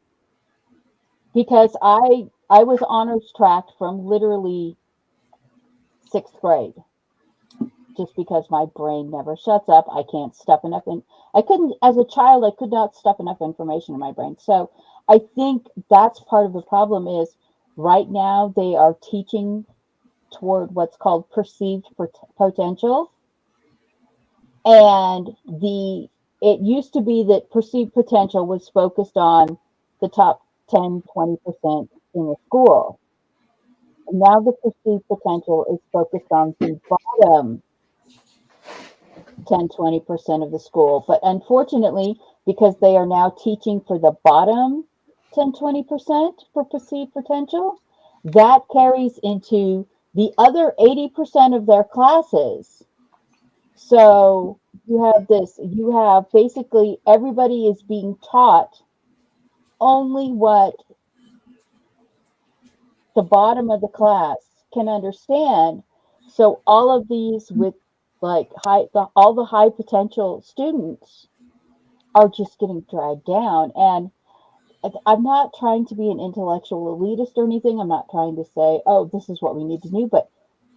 Because I was honors tracked from literally 6th grade. Just because my brain never shuts up. I can't stuff enough in. I couldn't, as a child, I could not stuff enough information in my brain. So I think that's part of the problem is right now they are teaching toward what's called perceived potential. And it used to be that perceived potential was focused on the top 10, 20% in the school. And now the perceived potential is focused on the bottom 10, 20% of the school. But unfortunately, because they are now teaching for the bottom 10, 20% for perceived potential, that carries into the other 80% of their classes. So you have basically everybody is being taught only what the bottom of the class can understand. So all of these with like all the high potential students are just getting dragged down. And I'm not trying to be an intellectual elitist or anything. I'm not trying to say, oh, this is what we need to do, but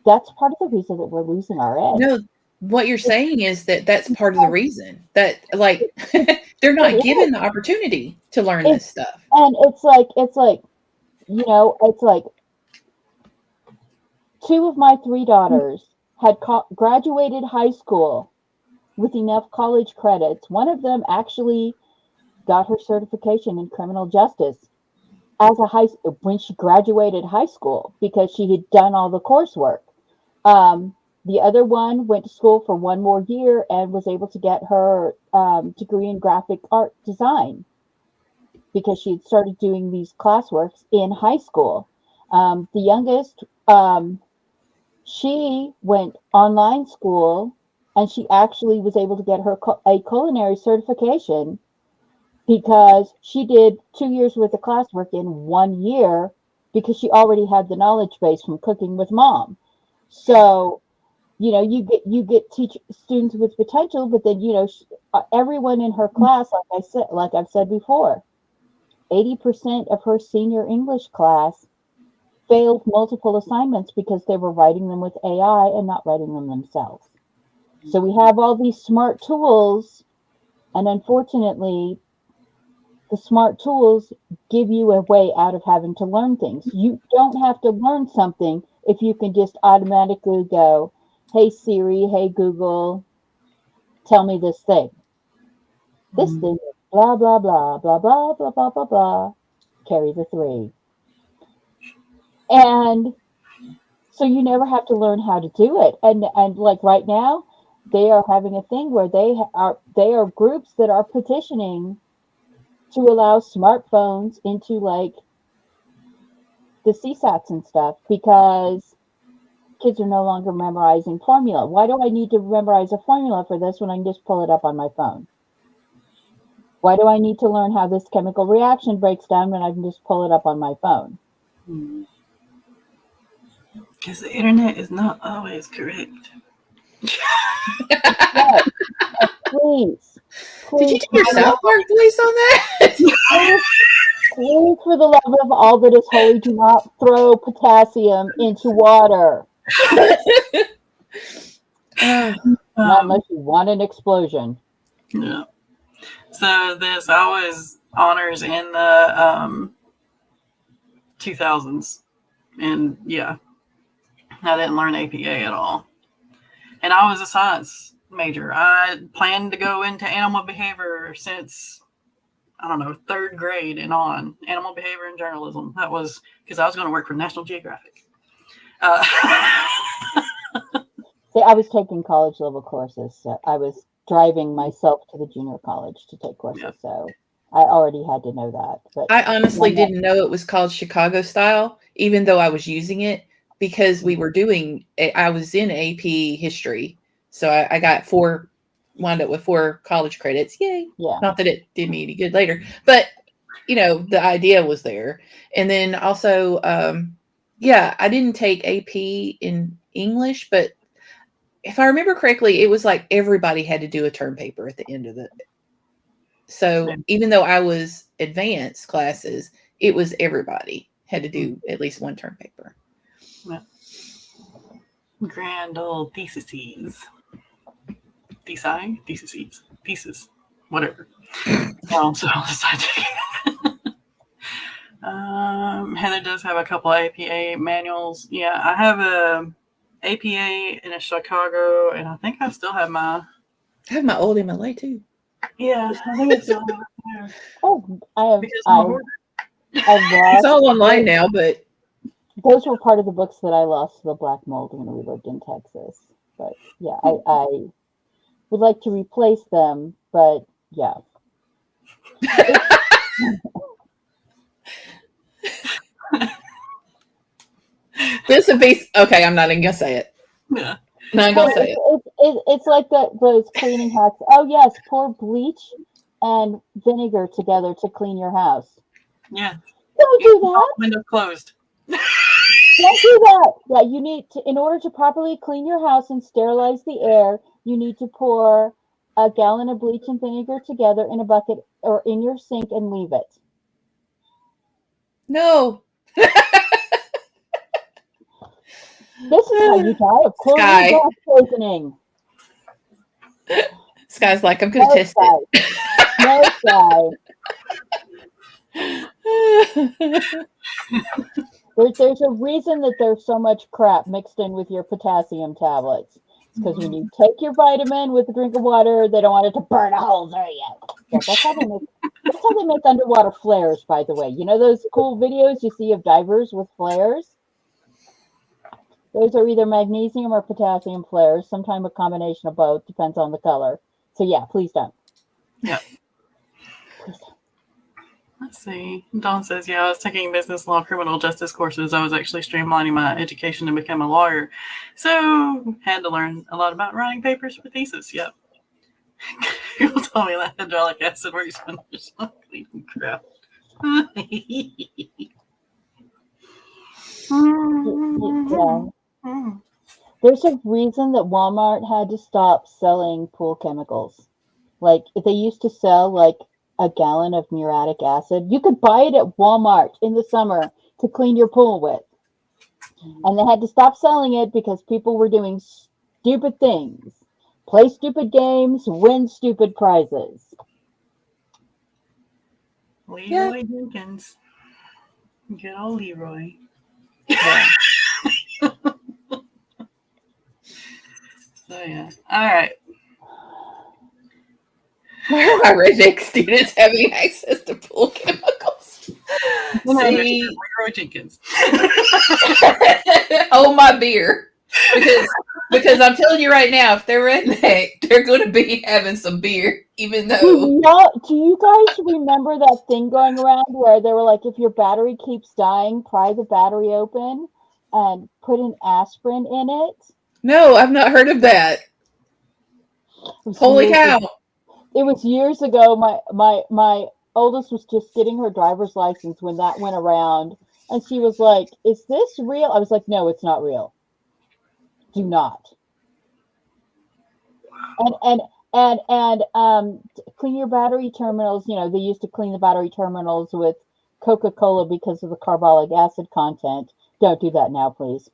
that's part of the reason that we're losing our edge. No, what you're saying is that's part of the reason that like they're not given the opportunity to learn this stuff. And it's like, it's like 2 of my 3 daughters had graduated high school with enough college credits. One of them actually got her certification in criminal justice as when she graduated high school because she had done all the coursework. The other one went to school for 1 more year and was able to get her degree in graphic art design because she had started doing these classworks in high school. The youngest, she went online school and she actually was able to get her a culinary certification because she did 2 years worth of classwork in 1 year because she already had the knowledge base from cooking with mom. So, you get teach students with potential, but then, everyone in her class, like I've said before, 80% of her senior English class failed multiple assignments because they were writing them with AI and not writing them themselves. So we have all these smart tools, and unfortunately, the smart tools give you a way out of having to learn things. You don't have to learn something if you can just automatically go, hey Siri, hey Google, tell me this thing. This thing is blah, blah, blah, blah, blah, blah, blah, blah, blah. Carry the 3. And so you never have to learn how to do it. And like right now, they are having a thing where they are groups that are petitioning to allow smartphones into like the CSATs and stuff because kids are no longer memorizing formula. Why do I need to memorize a formula for this when I can just pull it up on my phone? Why do I need to learn how this chemical reaction breaks down when I can just pull it up on my phone? Because the internet is not always correct. Yes. Please. Did you do your South Park voice on that? Please, for the love of all that is holy, do not throw potassium into water. Not unless you want an explosion. Yeah. So there's always honors in the 2000s. And yeah, I didn't learn APA at all. And I was a science major. I planned to go into animal behavior since, I don't know, 3rd grade and on. Animal behavior and journalism. That was because I was going to work for National Geographic. See, I was taking college level courses. So I was driving myself to the junior college to take courses. Yep. So I already had to know that. But I honestly didn't know it was called Chicago style, even though I was using it because we were doing, I was in AP history. So I got wound up with 4 college credits. Yay. Yeah. Not that it did me any good later, but you know, the idea was there. And then also, I didn't take AP in English, but if I remember correctly, it was like everybody had to do a term paper at the end of it. So even though I was advanced classes, it was everybody had to do at least one term paper. Yeah. Grand old theses, whatever. So Heather does have a couple APA manuals. Yeah, I have a APA in a Chicago, and I think I still have my. I have my old MLA too. Yeah, I think it's still there. Oh, it's all online now, but those were part of the books that I lost to the black mold when we lived in Texas. But yeah, I would like to replace them, but yeah. This would be okay. I'm not even gonna say it. Yeah. Not gonna say it. It's like those cleaning hacks. Oh yes, pour bleach and vinegar together to clean your house. Yeah. Don't do that. Window closed. Don't do that. Yeah, you need to, in order to properly clean your house and sterilize the air, you need to pour a gallon of bleach and vinegar together in a bucket or in your sink and leave it. No. This is how you die of chlorine gas poisoning. Sky's like, I'm going to test it. No, there's a reason that there's so much crap mixed in with your potassium tablets. It's because when you take your vitamin with a drink of water, they don't want it to burn a hole through you. Yeah, that's how they make underwater flares, by the way. You know those cool videos you see of divers with flares? Those are either magnesium or potassium flares, sometimes a combination of both, depends on the color. So yeah, please don't. Yeah. Please don't. Let's see. Dawn says, yeah, I was taking business law, criminal justice courses. I was actually streamlining my education to become a lawyer. So had to learn a lot about writing papers for thesis. Yep. People told me that hydraulic acid works when there's some cleaning crap. Yeah. There's a reason that Walmart had to stop selling pool chemicals. Like, they used to sell, like, a gallon of muriatic acid. You could buy it at Walmart in the summer to clean your pool with. And they had to stop selling it because people were doing stupid things. Play stupid games, win stupid prizes. Leroy Jenkins. Good old Leroy. Yeah. So yeah. All right. Why are my redneck students having access to pool chemicals? See, Leroy Jenkins. hold my beer. Because I'm telling you right now, if they're redneck, they're going to be having some beer, even though. Do you guys remember that thing going around where they were like, if your battery keeps dying, pry the battery open and put an aspirin in it? No, I've not heard of that. Holy cow. It was years ago. My oldest was just getting her driver's license when that went around, and she was like, "Is this real?" I was like, "No, it's not real. Do not." And clean your battery terminals. You know, they used to clean the battery terminals with Coca-Cola because of the carbolic acid content. Don't do that now, please.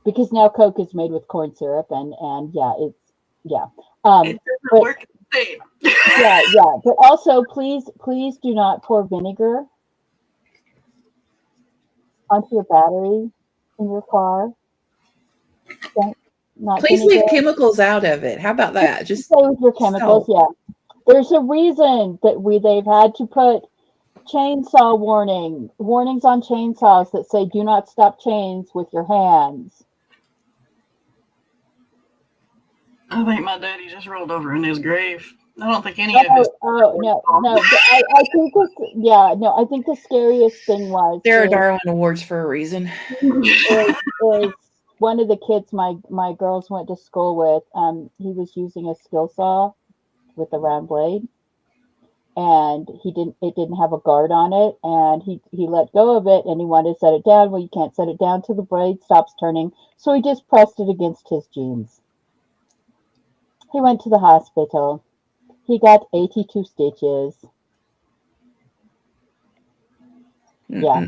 Because now Coke is made with corn syrup, and yeah, it's yeah. It doesn't work the same. Yeah. But also, please do not pour vinegar onto your battery in your car. Please leave chemicals out of it. How about that? Just play with your chemicals. Yeah. There's a reason that they've had to put chainsaw warnings on chainsaws that say do not stop chains with your hands. I think my daddy just rolled over in his grave. I don't think any of his. No. I think I think the scariest thing was there are Darwin Awards for a reason. is one of the kids my girls went to school with. He was using a skill saw with a round blade, and it didn't have a guard on it, and he let go of it, and he wanted to set it down. Well, you can't set it down till the blade stops turning, so he just pressed it against his jeans. He went to the hospital. He got 82 stitches. Yeah.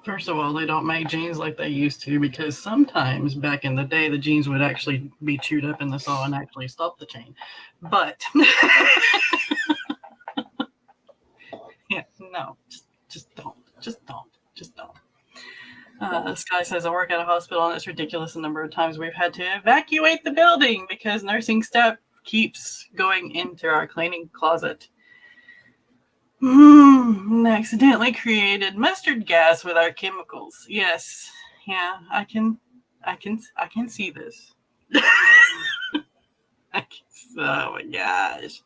First of all, they don't make jeans like they used to, because sometimes back in the day, the jeans would actually be chewed up in the saw and actually stop the chain. But yeah, no, just don't. Sky says, I work at a hospital, and it's ridiculous the number of times we've had to evacuate the building because nursing staff keeps going into our cleaning closet. Accidentally created mustard gas with our chemicals. Yes, yeah, I can see this. Oh my gosh.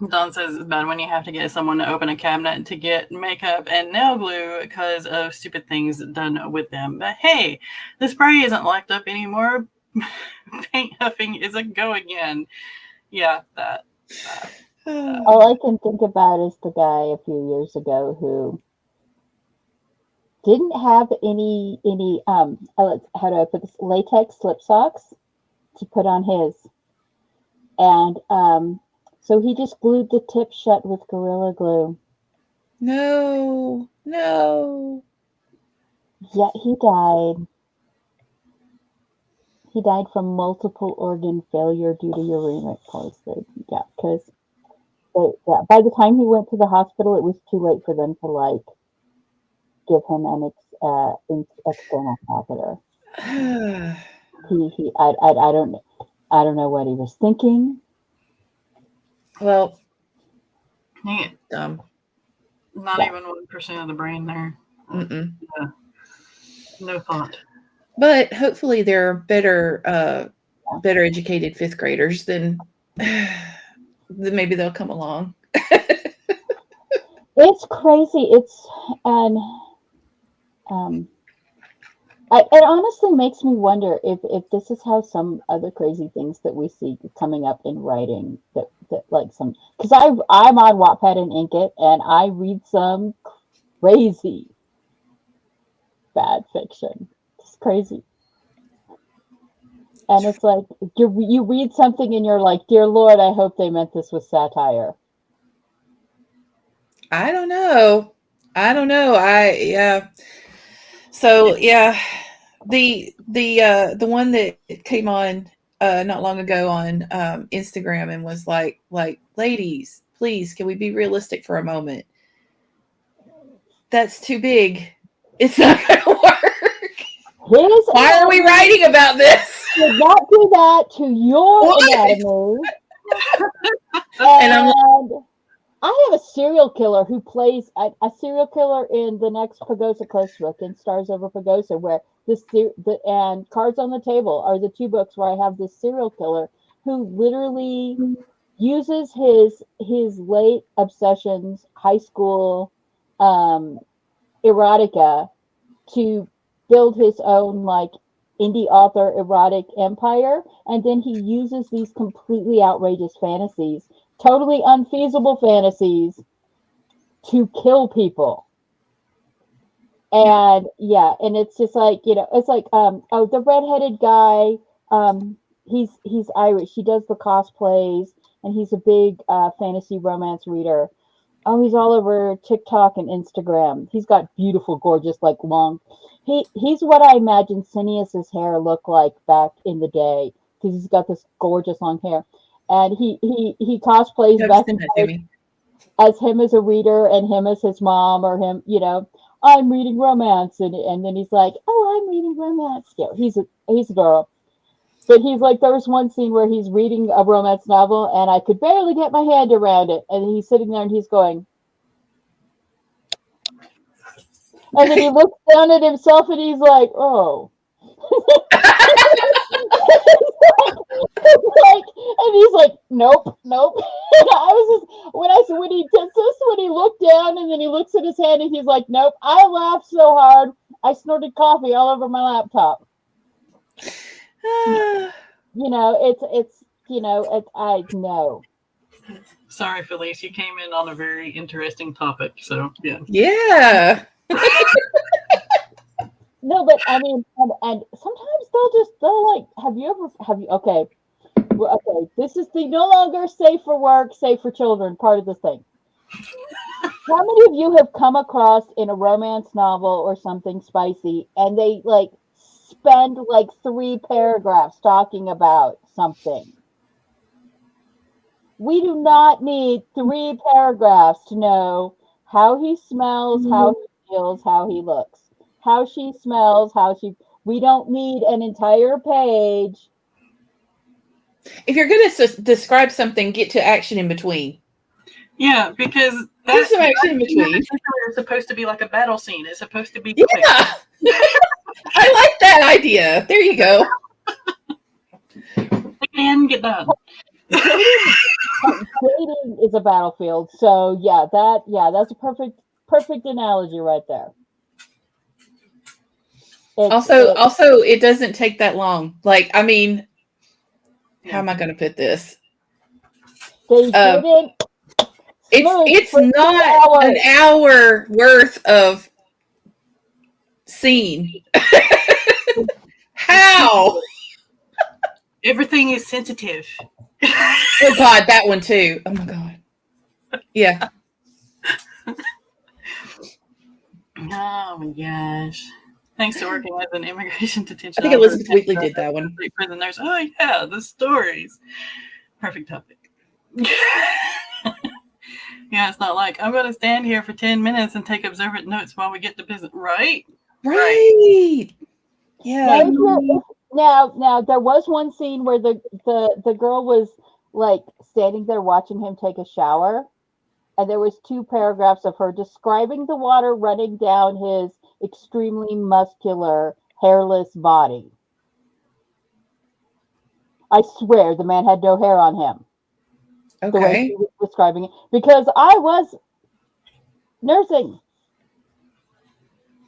Don says it's bad when you have to get someone to open a cabinet to get makeup and nail glue because of stupid things done with them. But hey, the spray isn't locked up anymore. Paint huffing is a go again. Yeah, that. All I can think about is the guy a few years ago who didn't have any how do I put this, latex slip socks to put on his, and so he just glued the tip shut with Gorilla Glue. No. Yeah, he died. He died from multiple organ failure due to uremic poisoning. Yeah, because by the time he went to the hospital, it was too late for them to give him an external catheter. I don't know what he was thinking. Well, dumb. Not even 1% of the brain there. Yeah. No thought. But hopefully they're better educated fifth graders, then maybe they'll come along. It's crazy. It honestly makes me wonder if this is how some other crazy things that we see coming up in writing that like some, because I'm on Wattpad and Inkit, and I read some crazy bad fiction. It's crazy. And it's like you read something and you're like, dear Lord, I hope they meant this with satire. I don't know. Yeah. So yeah, the one that came on not long ago on Instagram and was like, ladies, please, can we be realistic for a moment? That's too big. It's not going to work. Why are we writing about this? Did not do that to your anatomy. And I'm like, I have a serial killer who plays a serial killer in the next Pagosa Coast book in Stars Over Pagosa, where and Cards on the Table are the two books where I have this serial killer who literally uses his late obsessions, high school erotica, to build his own like indie author erotic empire, and then he uses these completely outrageous fantasies, totally unfeasible fantasies, to kill people. And yeah, and it's just like, it's like the redheaded guy, he's Irish, he does the cosplays, and he's a big fantasy romance reader. Oh, he's all over TikTok and Instagram. He's got beautiful, gorgeous, like long. He's what I imagine Cineas's hair looked like back in the day, because he's got this gorgeous long hair, and he cosplays back and forth as him as a reader and him as his mom, or him, I'm reading romance, and then he's like, oh, I'm reading romance. Yeah, he's adorable. But he's like, there was one scene where he's reading a romance novel, and I could barely get my hand around it. And he's sitting there and he's going. And then he looks down at himself and he's like, oh. And he's like, nope. And I was just, when he looked down and then he looks at his hand and he's like, nope. I laughed so hard, I snorted coffee all over my laptop. I know. Sorry, Felice, you came in on a very interesting topic, so yeah. Yeah. No, but I mean, and sometimes they'll like, okay, this is the no longer safe for work, safe for children part of the thing. How many of you have come across in a romance novel or something spicy, and they like spend like 3 paragraphs talking about something? We do not need 3 paragraphs to know how he smells, how he feels, how he looks, how she smells, we don't need an entire page. If you're going to describe something, get to action in between. Yeah, because there's some action in between. It's supposed to be like a battle scene. It's supposed to be quick. Yeah. I like that idea. There you go. And get done. Dating is a battlefield, so that's a perfect analogy right there. Also, it doesn't take that long. Like, I mean, how am I going to put this? They didn't. It's not an hour worth of scene. How? Everything is sensitive. Oh God, that one too. Oh my God. Yeah. Oh my gosh. Thanks to working as an immigration detention. I think Elizabeth Wheatley did that one. Prison nurse. Oh yeah, the stories. Perfect topic. Yeah, it's not like I'm going to stand here for 10 minutes and take observant notes while we get to business, right? Right. Yeah. Now there was one scene where the girl was like standing there watching him take a shower, and there was 2 paragraphs of her describing the water running down his extremely muscular, hairless body. I swear the man had no hair on him. Okay. The way she was describing it, because I was nursing,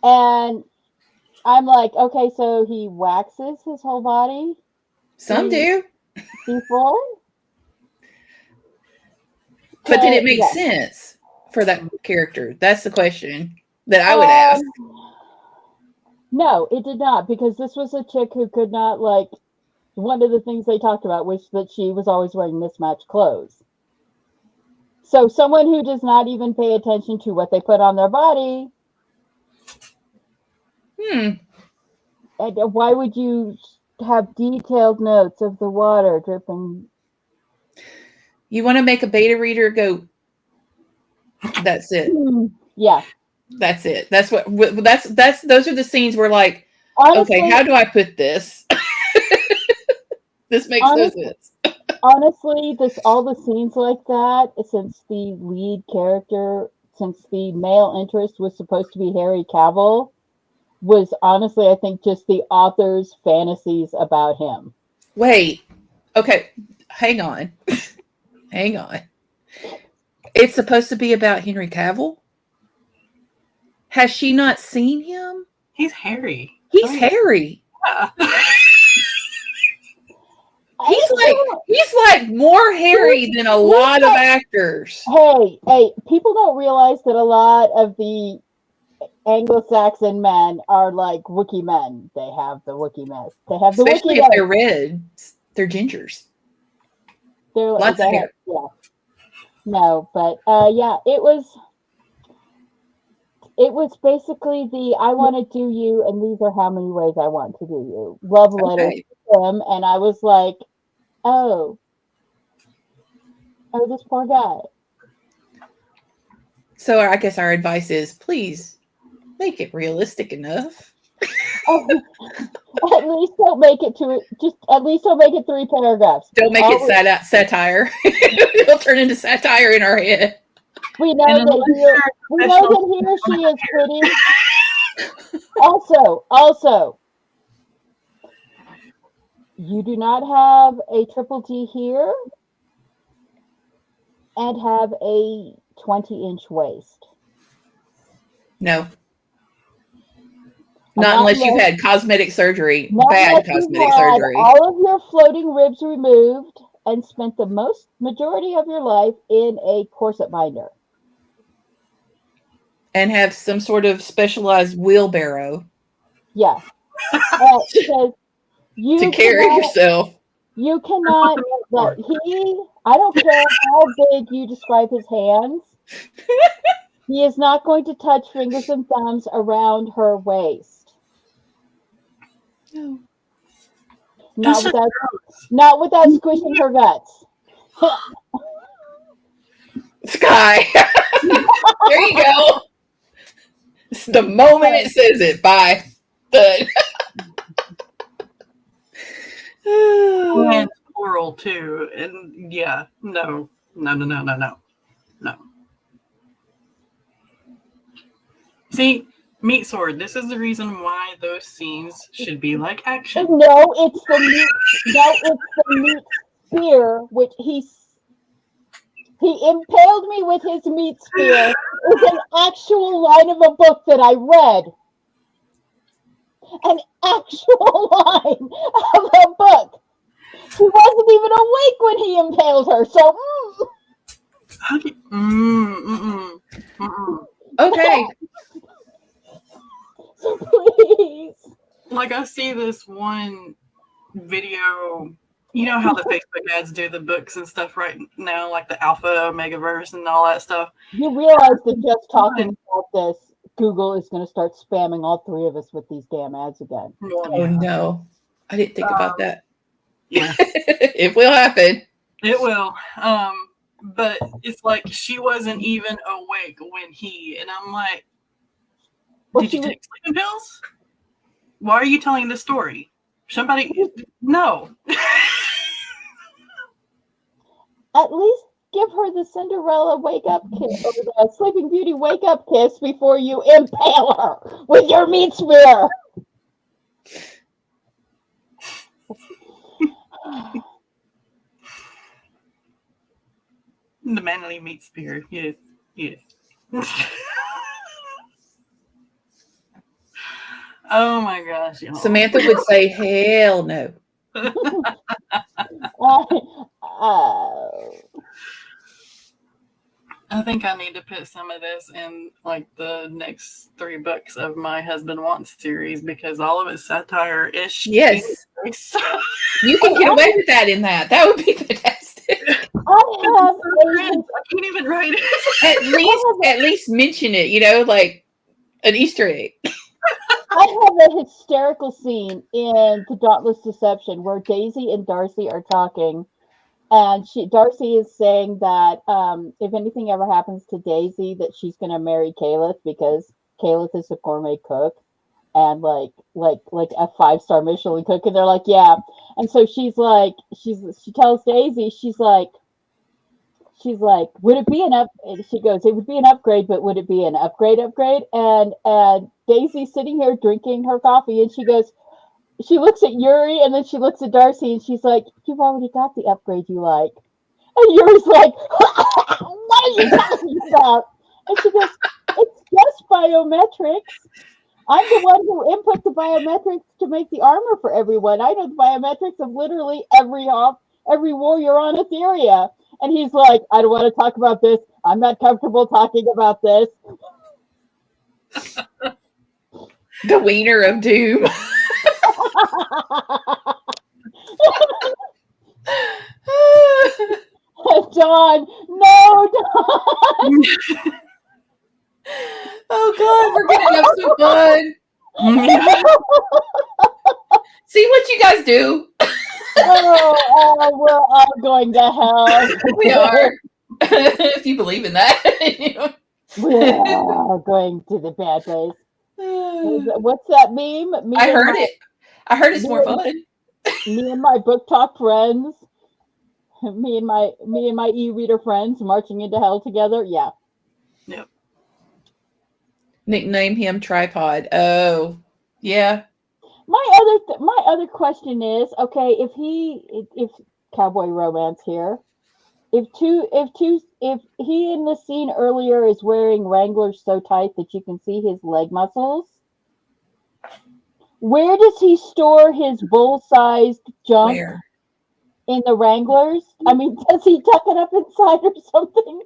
and I'm like, okay, so he waxes his whole body. Some do. Before, but did it make sense for that character? That's the question that I would ask. No, it did not, because this was a chick who could not like One of the things they talked about was that she was always wearing mismatched clothes. So someone who does not even pay attention to what they put on their body, and why would you have detailed notes of the water dripping? You want to make a beta reader go, that's it. Yeah. That's it. That's those are the scenes where like, Honestly, okay, how do I put this? This makes no sense. Honestly, all the scenes like that, since the lead character, since the male interest was supposed to be Harry Cavill, was honestly, I think, just the author's fantasies about him. Wait. Okay. Hang on. Hang on. It's supposed to be about Henry Cavill? Has she not seen him? He's Harry. He's Harry. Yeah. He's like more hairy than a lot of actors. Hey, people don't realize that a lot of the Anglo-Saxon men are like Wookiee men. They have the Wookiee men. They have the Especially Wookiee if they're reds. They're gingers. They're lots of hair. Yeah. No, but yeah, it was basically the I want to do you, and these are how many ways I want to do you. Love letter to him, and I was like, oh, this poor guy. So I guess our advice is, please make it realistic enough. At least don't make it at least don't make it 3 paragraphs. Don't make it satire. It'll turn into satire in our head. We know that he or she is pretty. Also, you do not have a triple D here and have a 20-inch waist. No. Not unless you've had cosmetic surgery, bad cosmetic surgery. All of your floating ribs removed and spent the majority of your life in a corset binder. And have some sort of specialized wheelbarrow. Yeah. Because to carry yourself. You cannot, I don't care how big you describe his hands, he is not going to touch fingers and thumbs around her waist. No. Not without squishing her guts. Sky. There you go. It's the moment it says it. Bye. Good. And oral too. And yeah, no. See, Meat Sword, this is the reason why those scenes should be like action. No, it's the meat spear, which he impaled me with his meat spear. It's an actual line of a book that I read. An actual line of a book. He wasn't even awake when he impaled her, so Okay. So please. Like, I see this one video, you know how the Facebook ads do the books and stuff right now, like the Alpha Omega verse and all that stuff. You realize that just talking about this, Google is going to start spamming all 3 of us with these damn ads again. Oh no, I didn't think about that. Yeah. It will happen. It will. But it's like she wasn't even awake when and I'm like, did you take sleeping pills? Why are you telling this story? No. At least give her the Cinderella wake up kiss, or the Sleeping Beauty wake up kiss before you impale her with your meat spear. The manly meat spear. Yes. Oh my gosh. Y'all. Samantha would say, hell no. I think I need to put some of this in like the next 3 books of my Husband Wants series because all of it's satire-ish. Yes. You can get away with that in that. That would be fantastic. I can't even write it. At least mention it, you know, like an Easter egg. I have a hysterical scene in The Dauntless Deception where Daisy and Darcy are talking. And Darcy is saying that if anything ever happens to Daisy, that she's going to marry Caliph because Caliph is a gourmet cook and like a 5-star Michelin cook. And they're like, yeah. And so she tells Daisy, she's like, would it be an up? She goes, it would be an upgrade, but would it be an upgrade? And Daisy's sitting here drinking her coffee, and she goes, she looks at Yuri, and then she looks at Darcy, and she's like, you've already got the upgrade you like. And Yuri's like, what are you talking about? And she goes, it's just biometrics. I'm the one who input the biometrics to make the armor for everyone. I know the biometrics of literally every warrior on Etheria. And he's like, I don't want to talk about this. I'm not comfortable talking about this. The wiener of doom. Dawn, no, Dawn. Oh God, we're gonna have some fun. See what you guys do. Oh, we're all going to hell. We are. If you believe in that. We're all going to the bad place. What's that meme? I heard it. I heard it's more fun. Me and my book talk friends. Me and my e-reader friends marching into hell together. Yeah. Yep. Nickname him Tripod. Oh, yeah. My other question is, okay, if cowboy romance here, if he in the scene earlier is wearing Wranglers so tight that you can see his leg muscles, where does he store his bull-sized junk? Where? In the Wranglers? I mean, does he tuck it up inside or something?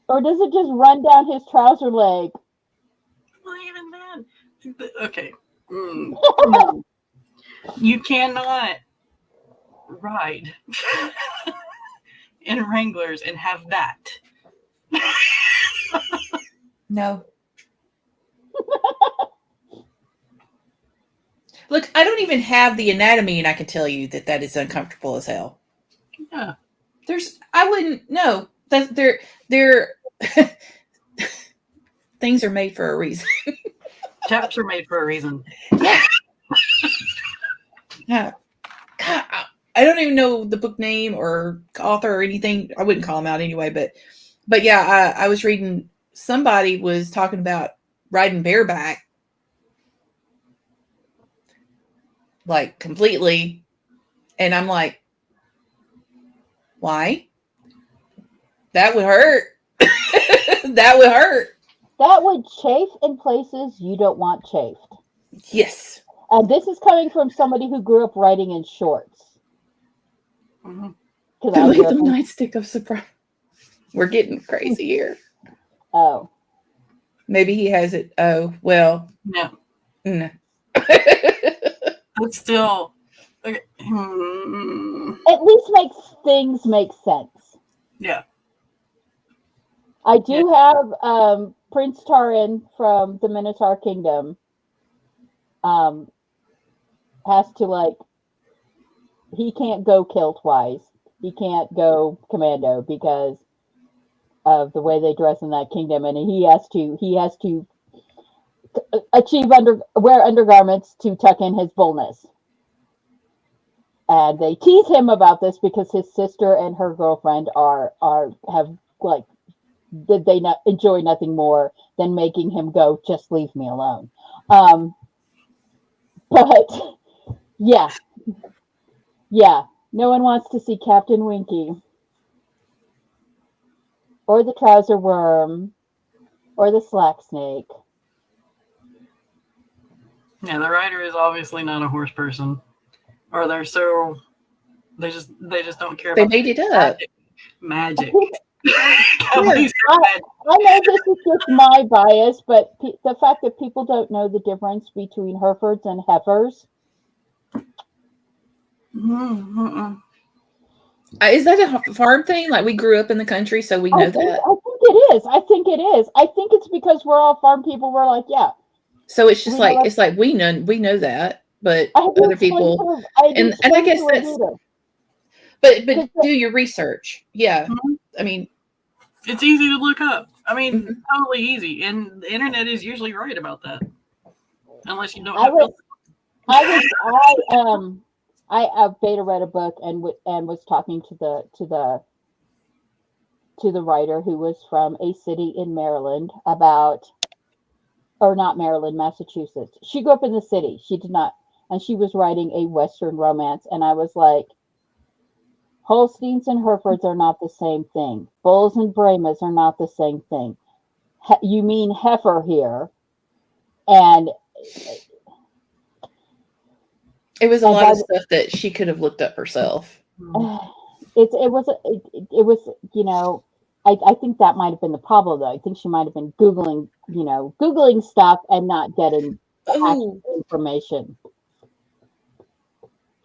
Or does it just run down his trouser leg? Well, even then. Okay. You cannot ride in Wranglers and have that. No. Look, I don't even have the anatomy, and I can tell you that is uncomfortable as hell. Yeah. I wouldn't, no. They're things are made for a reason. Chaps are made for a reason. Yeah. Yeah. God, I don't even know the book name or author or anything. I wouldn't call him out anyway, but yeah, I was reading, somebody was talking about riding bareback. Like completely. And I'm like, why? That would hurt. That would hurt. That would chafe in places you don't want chafed. Yes. And this is coming from somebody who grew up riding in shorts. Mm-hmm. The little nightstick of surprise. We're getting crazy here. Oh. Maybe he has it. Oh, well. No. No. But still. Okay. At least makes things make sense. Yeah. I do have Prince Taran from the Minotaur Kingdom. Has to he can't go kilt wise. He can't go commando because of the way they dress in that kingdom, and he has to wear undergarments to tuck in his bullness. And they tease him about this because his sister and her girlfriend they not enjoy nothing more than making him go, just leave me alone. But yeah, no one wants to see Captain Winky or the trouser worm or the slack snake. Yeah, the writer is obviously not a horse person, or they just don't care. They made it up. Magic. Yes, I know this is just my bias, but the fact that people don't know the difference between Herefords and heifers. Mm-hmm. Is that a farm thing? Like we grew up in the country, so we know that? I think it is. I think it is. I think it's because we're all farm people. We're like, yeah. So it's just like it's like we know that, but other people and I guess that's but do your research. Yeah. Mm-hmm. I mean, it's easy to look up. I mean, totally easy. And the internet is usually right about that. Unless you don't have I beta read a book and was talking to the writer who was from a city in Maryland not Maryland, Massachusetts. She grew up in the city. She did not, and she was writing a Western romance. And I was like, Holsteins and Herefords are not the same thing. Bulls and Brahmas are not the same thing. You mean heifer here. And it was a lot of stuff that she could have looked up herself. It was, you know, I think that might have been the problem, though. I think she might have been Googling stuff and not getting actual information.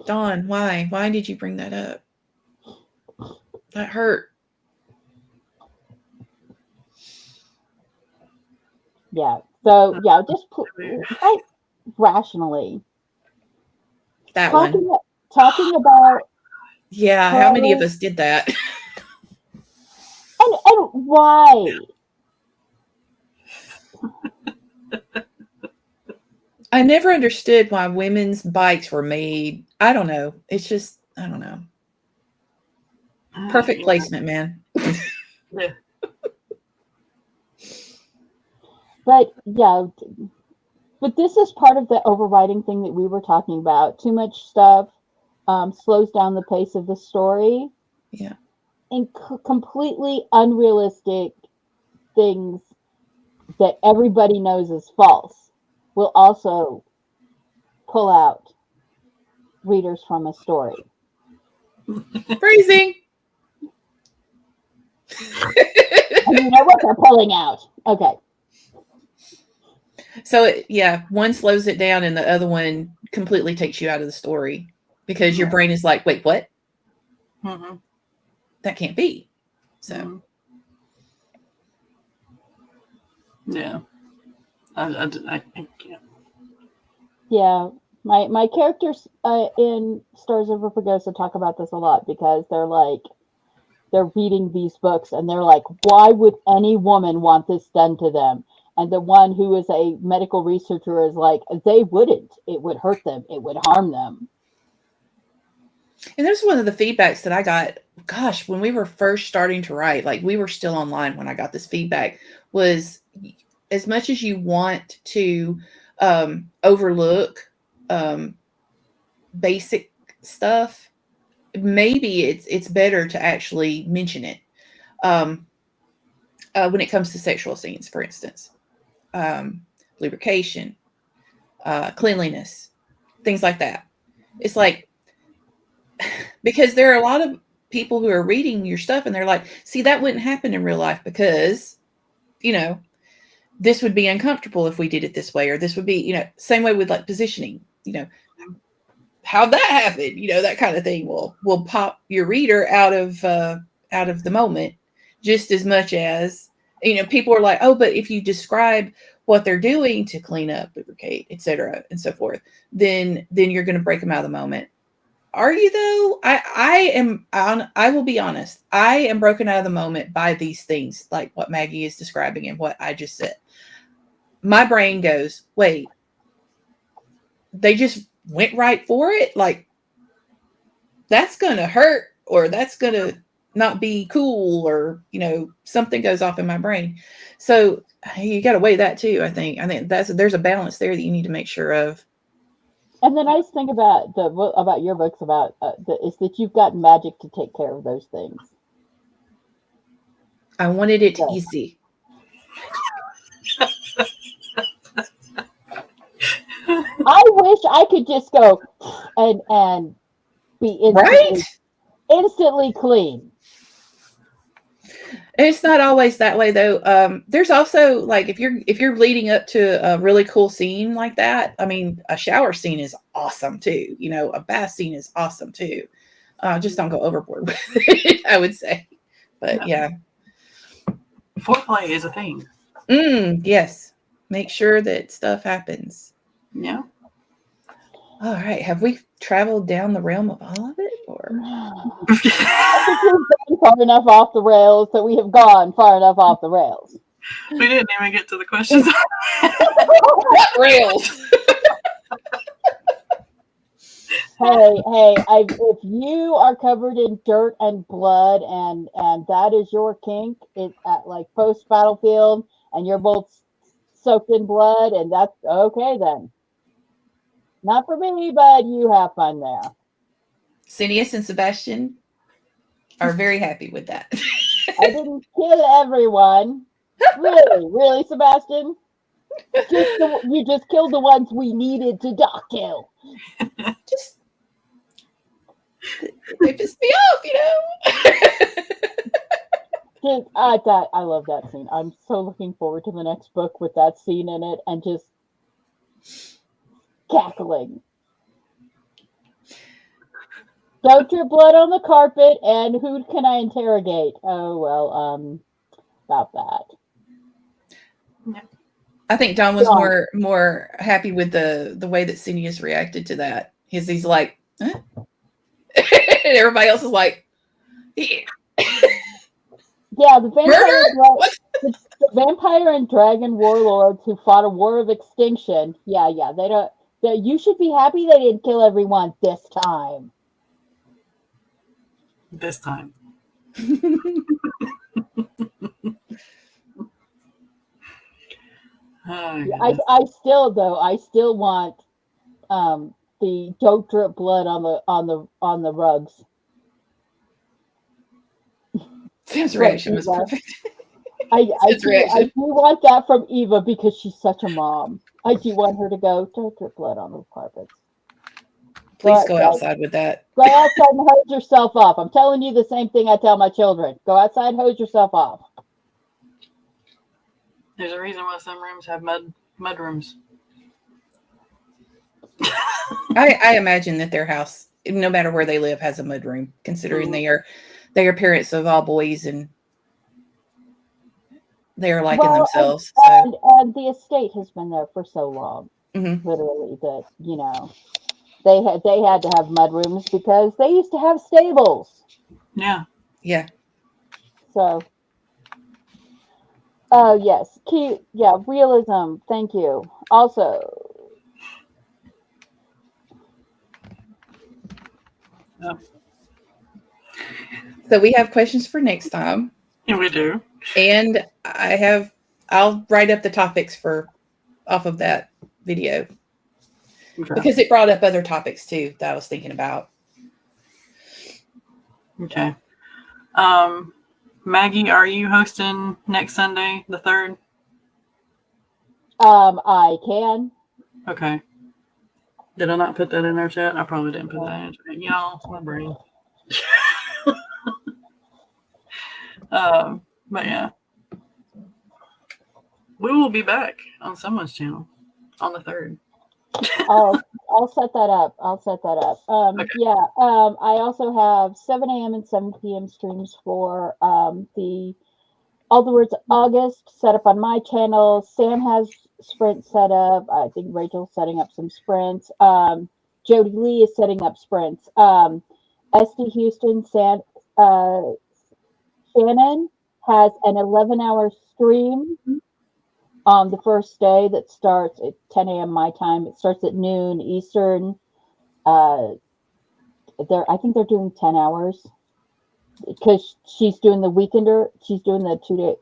Dawn, why? Why did you bring that up? That hurt. Yeah. So, yeah, just rationally. That talking about. Yeah, how many of us did that? And why? I never understood why women's bikes were made. I don't know. It's just, I don't know. Perfect placement, man. Yeah. But this is part of the overriding thing that we were talking about. Too much stuff slows down the pace of the story. Yeah. And completely unrealistic things that everybody knows is false will also pull out readers from a story. Phrasing. And you know what they're pulling out. Okay. So, one slows it down and the other one completely takes you out of the story because your brain is like, wait, what? Mm-hmm. That can't be. So. Yeah. I can't. Yeah. My characters in Stars Over Pagosa talk about this a lot because they're reading these books and they're like, why would any woman want this done to them? And the one who is a medical researcher is like, they wouldn't. It would hurt them. It would harm them. And that's one of the feedbacks that I got, gosh, when we were first starting to write, like we were still online when I got this feedback, was as much as you want to overlook basic stuff, maybe it's better to actually mention it when it comes to sexual scenes, for instance. Lubrication, cleanliness, things like that. It's like, because there are a lot of people who are reading your stuff and they're like, see, that wouldn't happen in real life because, this would be uncomfortable if we did it this way, or this would be, same way with like positioning, how'd that happen? That kind of thing will pop your reader out of the moment just as much as, people are like, oh, but if you describe what they're doing to clean up, lubricate, etc., and so forth, then you're going to break them out of the moment. Are you though? I will be honest. I am broken out of the moment by these things, like what Maggie is describing and what I just said. My brain goes, wait, they just went right for it? Like, that's going to hurt, or that's going to not be cool, or, something goes off in my brain. So you got to weigh that too. I think there's a balance there that you need to make sure of. And the nice thing about your books is that you've got magic to take care of those things. I wanted it easy. I wish I could just go and be instantly clean. It's not always that way though. There's also like if you're leading up to a really cool scene like that, I mean, a shower scene is awesome too. You know, a bath scene is awesome too. Just don't go overboard with it, I would say. But yeah. Foreplay is a thing. Yes. Make sure that stuff happens. Yeah. All right. Have we traveled down the realm of all of it? Or I think we've gone far enough off the rails that we have gone far enough off the rails. We didn't even get to the questions. rails? Hey, if you are covered in dirt and blood and that is your kink, it's at like post battlefield and you're both soaked in blood, and that's okay then. Not for me, but you have fun there. Cineas and Sebastian are very happy with that. I didn't kill everyone. Really, Sebastian? You just killed the ones we needed to not kill. Just they pissed me off, I love that scene. I'm so looking forward to the next book with that scene in it and just cackling. Don't drip blood on the carpet, and who can I interrogate? Oh, well, about that. I think Don was more happy with the way that Cineas reacted to that. He's like, huh? And everybody else is like, yeah. Yeah, the vampire and dragon warlords who fought a war of extinction. Yeah, they don't. You should be happy they didn't kill everyone this time. This time. I still want the don't drip blood on the rugs. Sam's reaction was perfect. I do want that from Eva because she's such a mom. I do want her to go, don't drip blood on those carpets. Please go outside with that. Go outside and hose yourself off. I'm telling you the same thing I tell my children. Go outside, hose yourself off. There's a reason why some rooms have mud rooms. I imagine that their house, no matter where they live, has a mud room, considering they are parents of all boys and they are liking themselves. And the estate has been there for so long, literally, that they had to have mud rooms because they used to have stables. Yeah. So, yes, cute. Yeah, realism. Thank you. Also. So we have questions for next time. Yeah, we do. And I'll write up the topics off of that video. Okay. Because it brought up other topics too that I was thinking about. Okay. Maggie, are you hosting next Sunday, the 3rd? I can. Okay. Did I not put that in our chat? I probably didn't put that in our chat. Y'all, my brain. But yeah. We will be back on someone's channel on the 3rd. I'll set that up. Okay. Yeah. I also have 7 a.m. and 7 p.m. streams for the All the Words August set up on my channel. Sam has sprint set up. I think Rachel's setting up some sprints. Jody Lee is setting up sprints. SD Houston Shannon has an 11-hour stream on the first day that starts at 10 a.m. my time. It starts at noon Eastern. I think they're doing 10 hours because she's doing the weekender. She's doing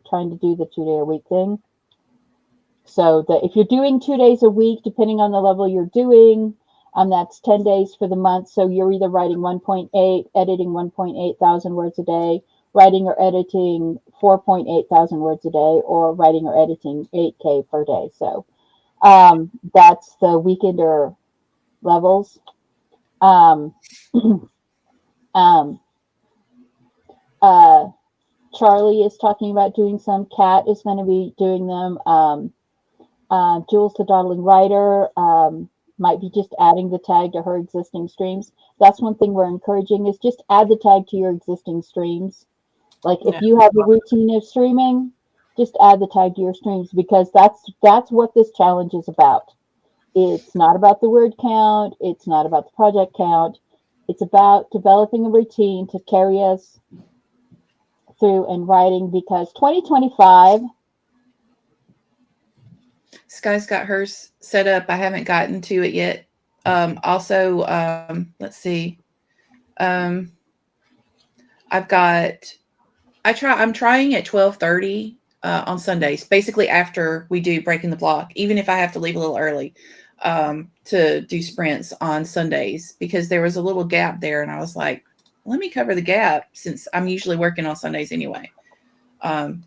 trying to do the 2-day-a-week thing. So if you're doing 2 days a week, depending on the level you're doing, that's 10 days for the month. So you're either writing 1.8, editing 1.8 thousand words a day, writing or editing 4.8 thousand words a day, or writing or editing 8K per day. So that's the weekender levels. Charlie is talking about doing some. Kat is going to be doing them. Jules the Dawdling Writer might be just adding the tag to her existing streams. That's one thing we're encouraging is just add the tag to your existing streams. Like if you have a routine of streaming, just add the tag to your streams because that's what this challenge is about. It's not about the word count. It's not about the project count. It's about developing a routine to carry us through and writing because 2025. Sky's got hers set up. I haven't gotten to it yet. Also, let's see. I'm trying at 12:30 on Sundays, basically after we do Breaking the Block, even if I have to leave a little early to do sprints on Sundays, because there was a little gap there. And I was like, let me cover the gap since I'm usually working on Sundays anyway. And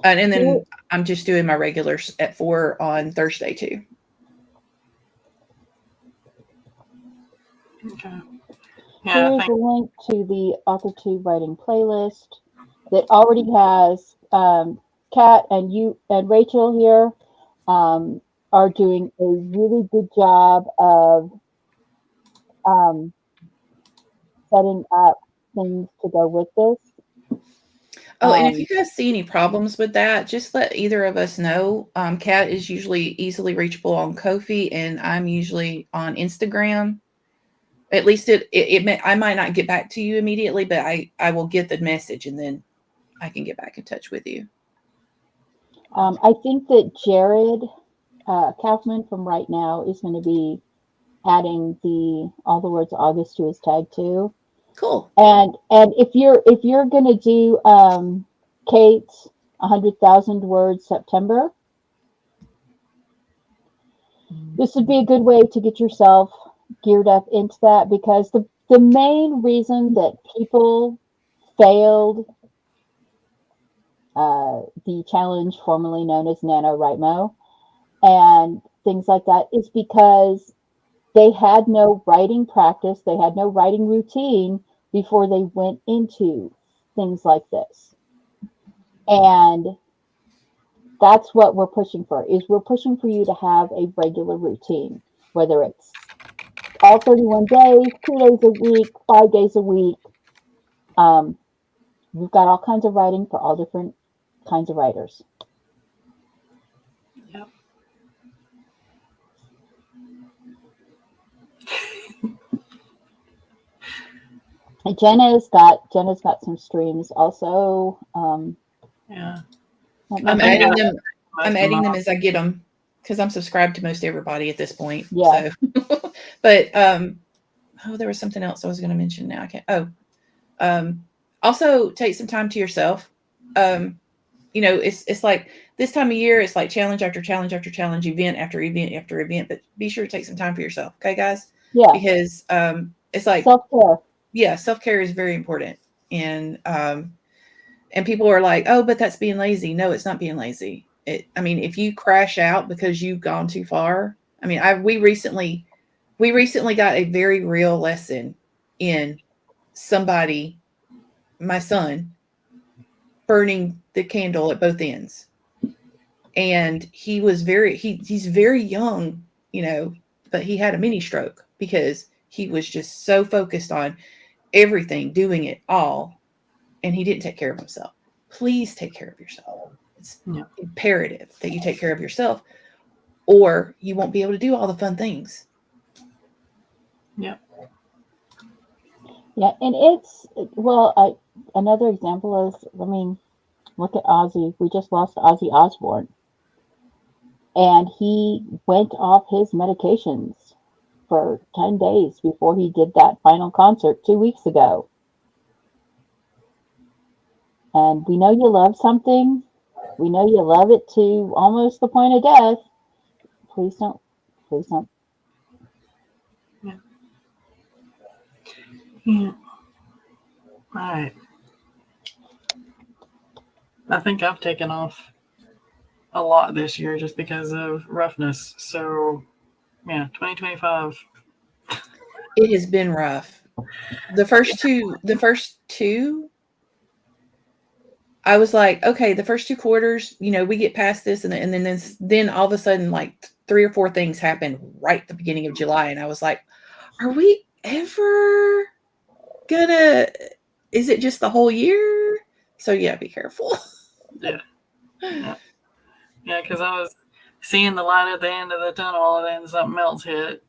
then I'm just doing my regulars at 4 on Thursday too. Okay. Here's a link to the Author 2 writing playlist that already has Kat and you and Rachel here are doing a really good job of setting up things to go with this. Oh, and if you guys see any problems with that, just let either of us know. Kat is usually easily reachable on Ko-fi, and I'm usually on Instagram. At least I might not get back to you immediately, but I will get the message, and then I can get back in touch with you. I think that Jared Kaufman from Right Now is going to be adding all the words August to his tag too. Cool. And if you're going to do Kate's 100,000 words September, this would be a good way to get yourself geared up into that because the main reason that people failed the challenge formerly known as NaNoWriMo and things like that is because they had no writing practice, they had no writing routine before they went into things like this. And that's what we're pushing for, is we're pushing for you to have a regular routine, whether it's all 31 days, 2 days a week, 5 days a week. We've got all kinds of writing for all different kinds of writers. Yep. Jenna's got some streams also. Yeah. I'm adding them. I'm adding them as I get them because I'm subscribed to most everybody at this point. Yeah. So, but there was something else I was going to mention. Now I can't. Also take some time to yourself. It's like this time of year. It's like challenge after challenge after challenge, event after event after event. But be sure to take some time for yourself, okay, guys? Yeah. Because it's like self-care. Yeah, self-care is very important, and people are like, oh, but that's being lazy. No, it's not being lazy. If you crash out because you've gone too far, we recently got a very real lesson in somebody, my son, burning the candle at both ends. And he was he's very young, but he had a mini stroke because he was just so focused on everything, doing it all, and he didn't take care of himself. Please take care of yourself. It's imperative that you take care of yourself, or you won't be able to do all the fun things. Yeah. Yeah, and another example is, look at Ozzy. We just lost Ozzy Osbourne. And he went off his medications for 10 days before he did that final concert 2 weeks ago. And we know you love something. We know you love it to almost the point of death. Please don't. Yeah. Yeah. All right. I think I've taken off a lot this year just because of roughness. So, 2025. It has been rough. The first two I was like, okay, the first 2 quarters, we get past this, and then all of a sudden, like 3 or 4 things happened right at the beginning of July, and I was like, are we ever gonna? Is it just the whole year? So yeah, be careful. Yeah, because I was seeing the light at the end of the tunnel, and then something else hit.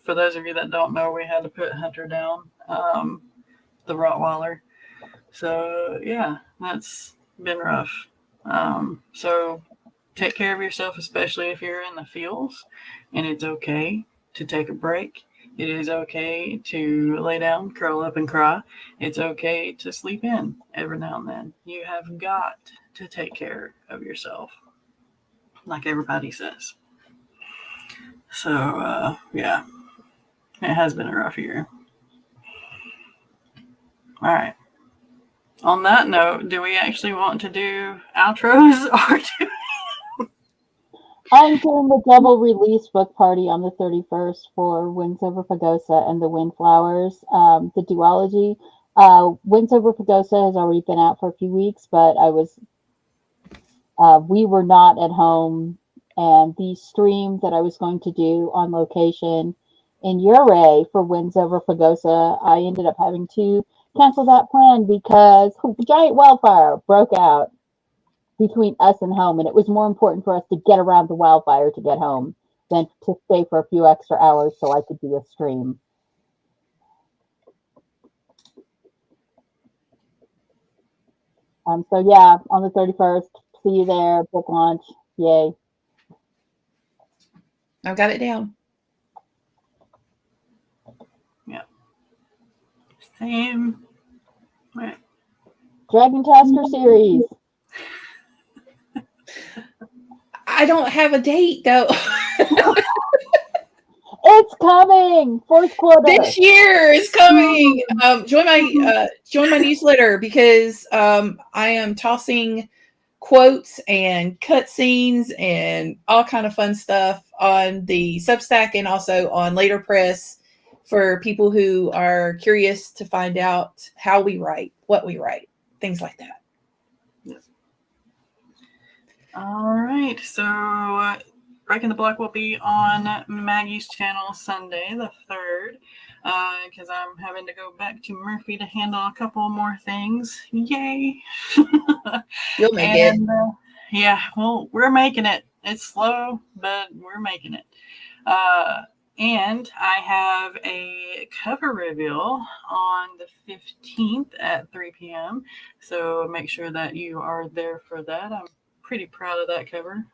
For those of you that don't know, we had to put Hunter down, the Rottweiler. So yeah, that's been rough. So take care of yourself, especially if you're in the fields, and it's okay to take a break. It is okay to lay down, curl up, and cry. It's okay to sleep in every now and then. You have got to take care of yourself, like everybody says. So, yeah, it has been a rough year. All right. On that note, do we actually want to do outros or do I'm doing the double release book party on the 31st for Winds Over Pagosa and the Windflowers, the duology. Winds Over Pagosa has already been out for a few weeks, but we were not at home, and the stream that I was going to do on location in Uray for Winds Over Pagosa, I ended up having to cancel that plan because a giant wildfire broke out between us and home, and it was more important for us to get around the wildfire to get home than to stay for a few extra hours so I could do a stream. So yeah, on the 31st, see you there, book launch, yay. I've got it down. Yeah. Same. Right. Dragon Tasker series. I don't have a date though. It's coming, 4th quarter. This year is coming. Join my newsletter because I am tossing quotes and cutscenes and all kind of fun stuff on the Substack and also on Later Press for people who are curious to find out how we write, what we write, things like that. Yes. All right. So Breaking the Block will be on Maggie's channel Sunday the 3rd because I'm having to go back to Murphy to handle a couple more things. Yay. You'll make it. Yeah, well, we're making it. It's slow, but we're making it. And I have a cover reveal on the 15th at 3 p.m. So make sure that you are there for that. I'm pretty proud of that cover.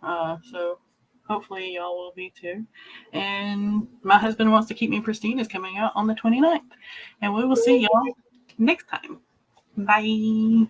So hopefully y'all will be too. And My Husband Wants to Keep Me Pristine is coming out on the 29th. And we will see y'all next time. Bye.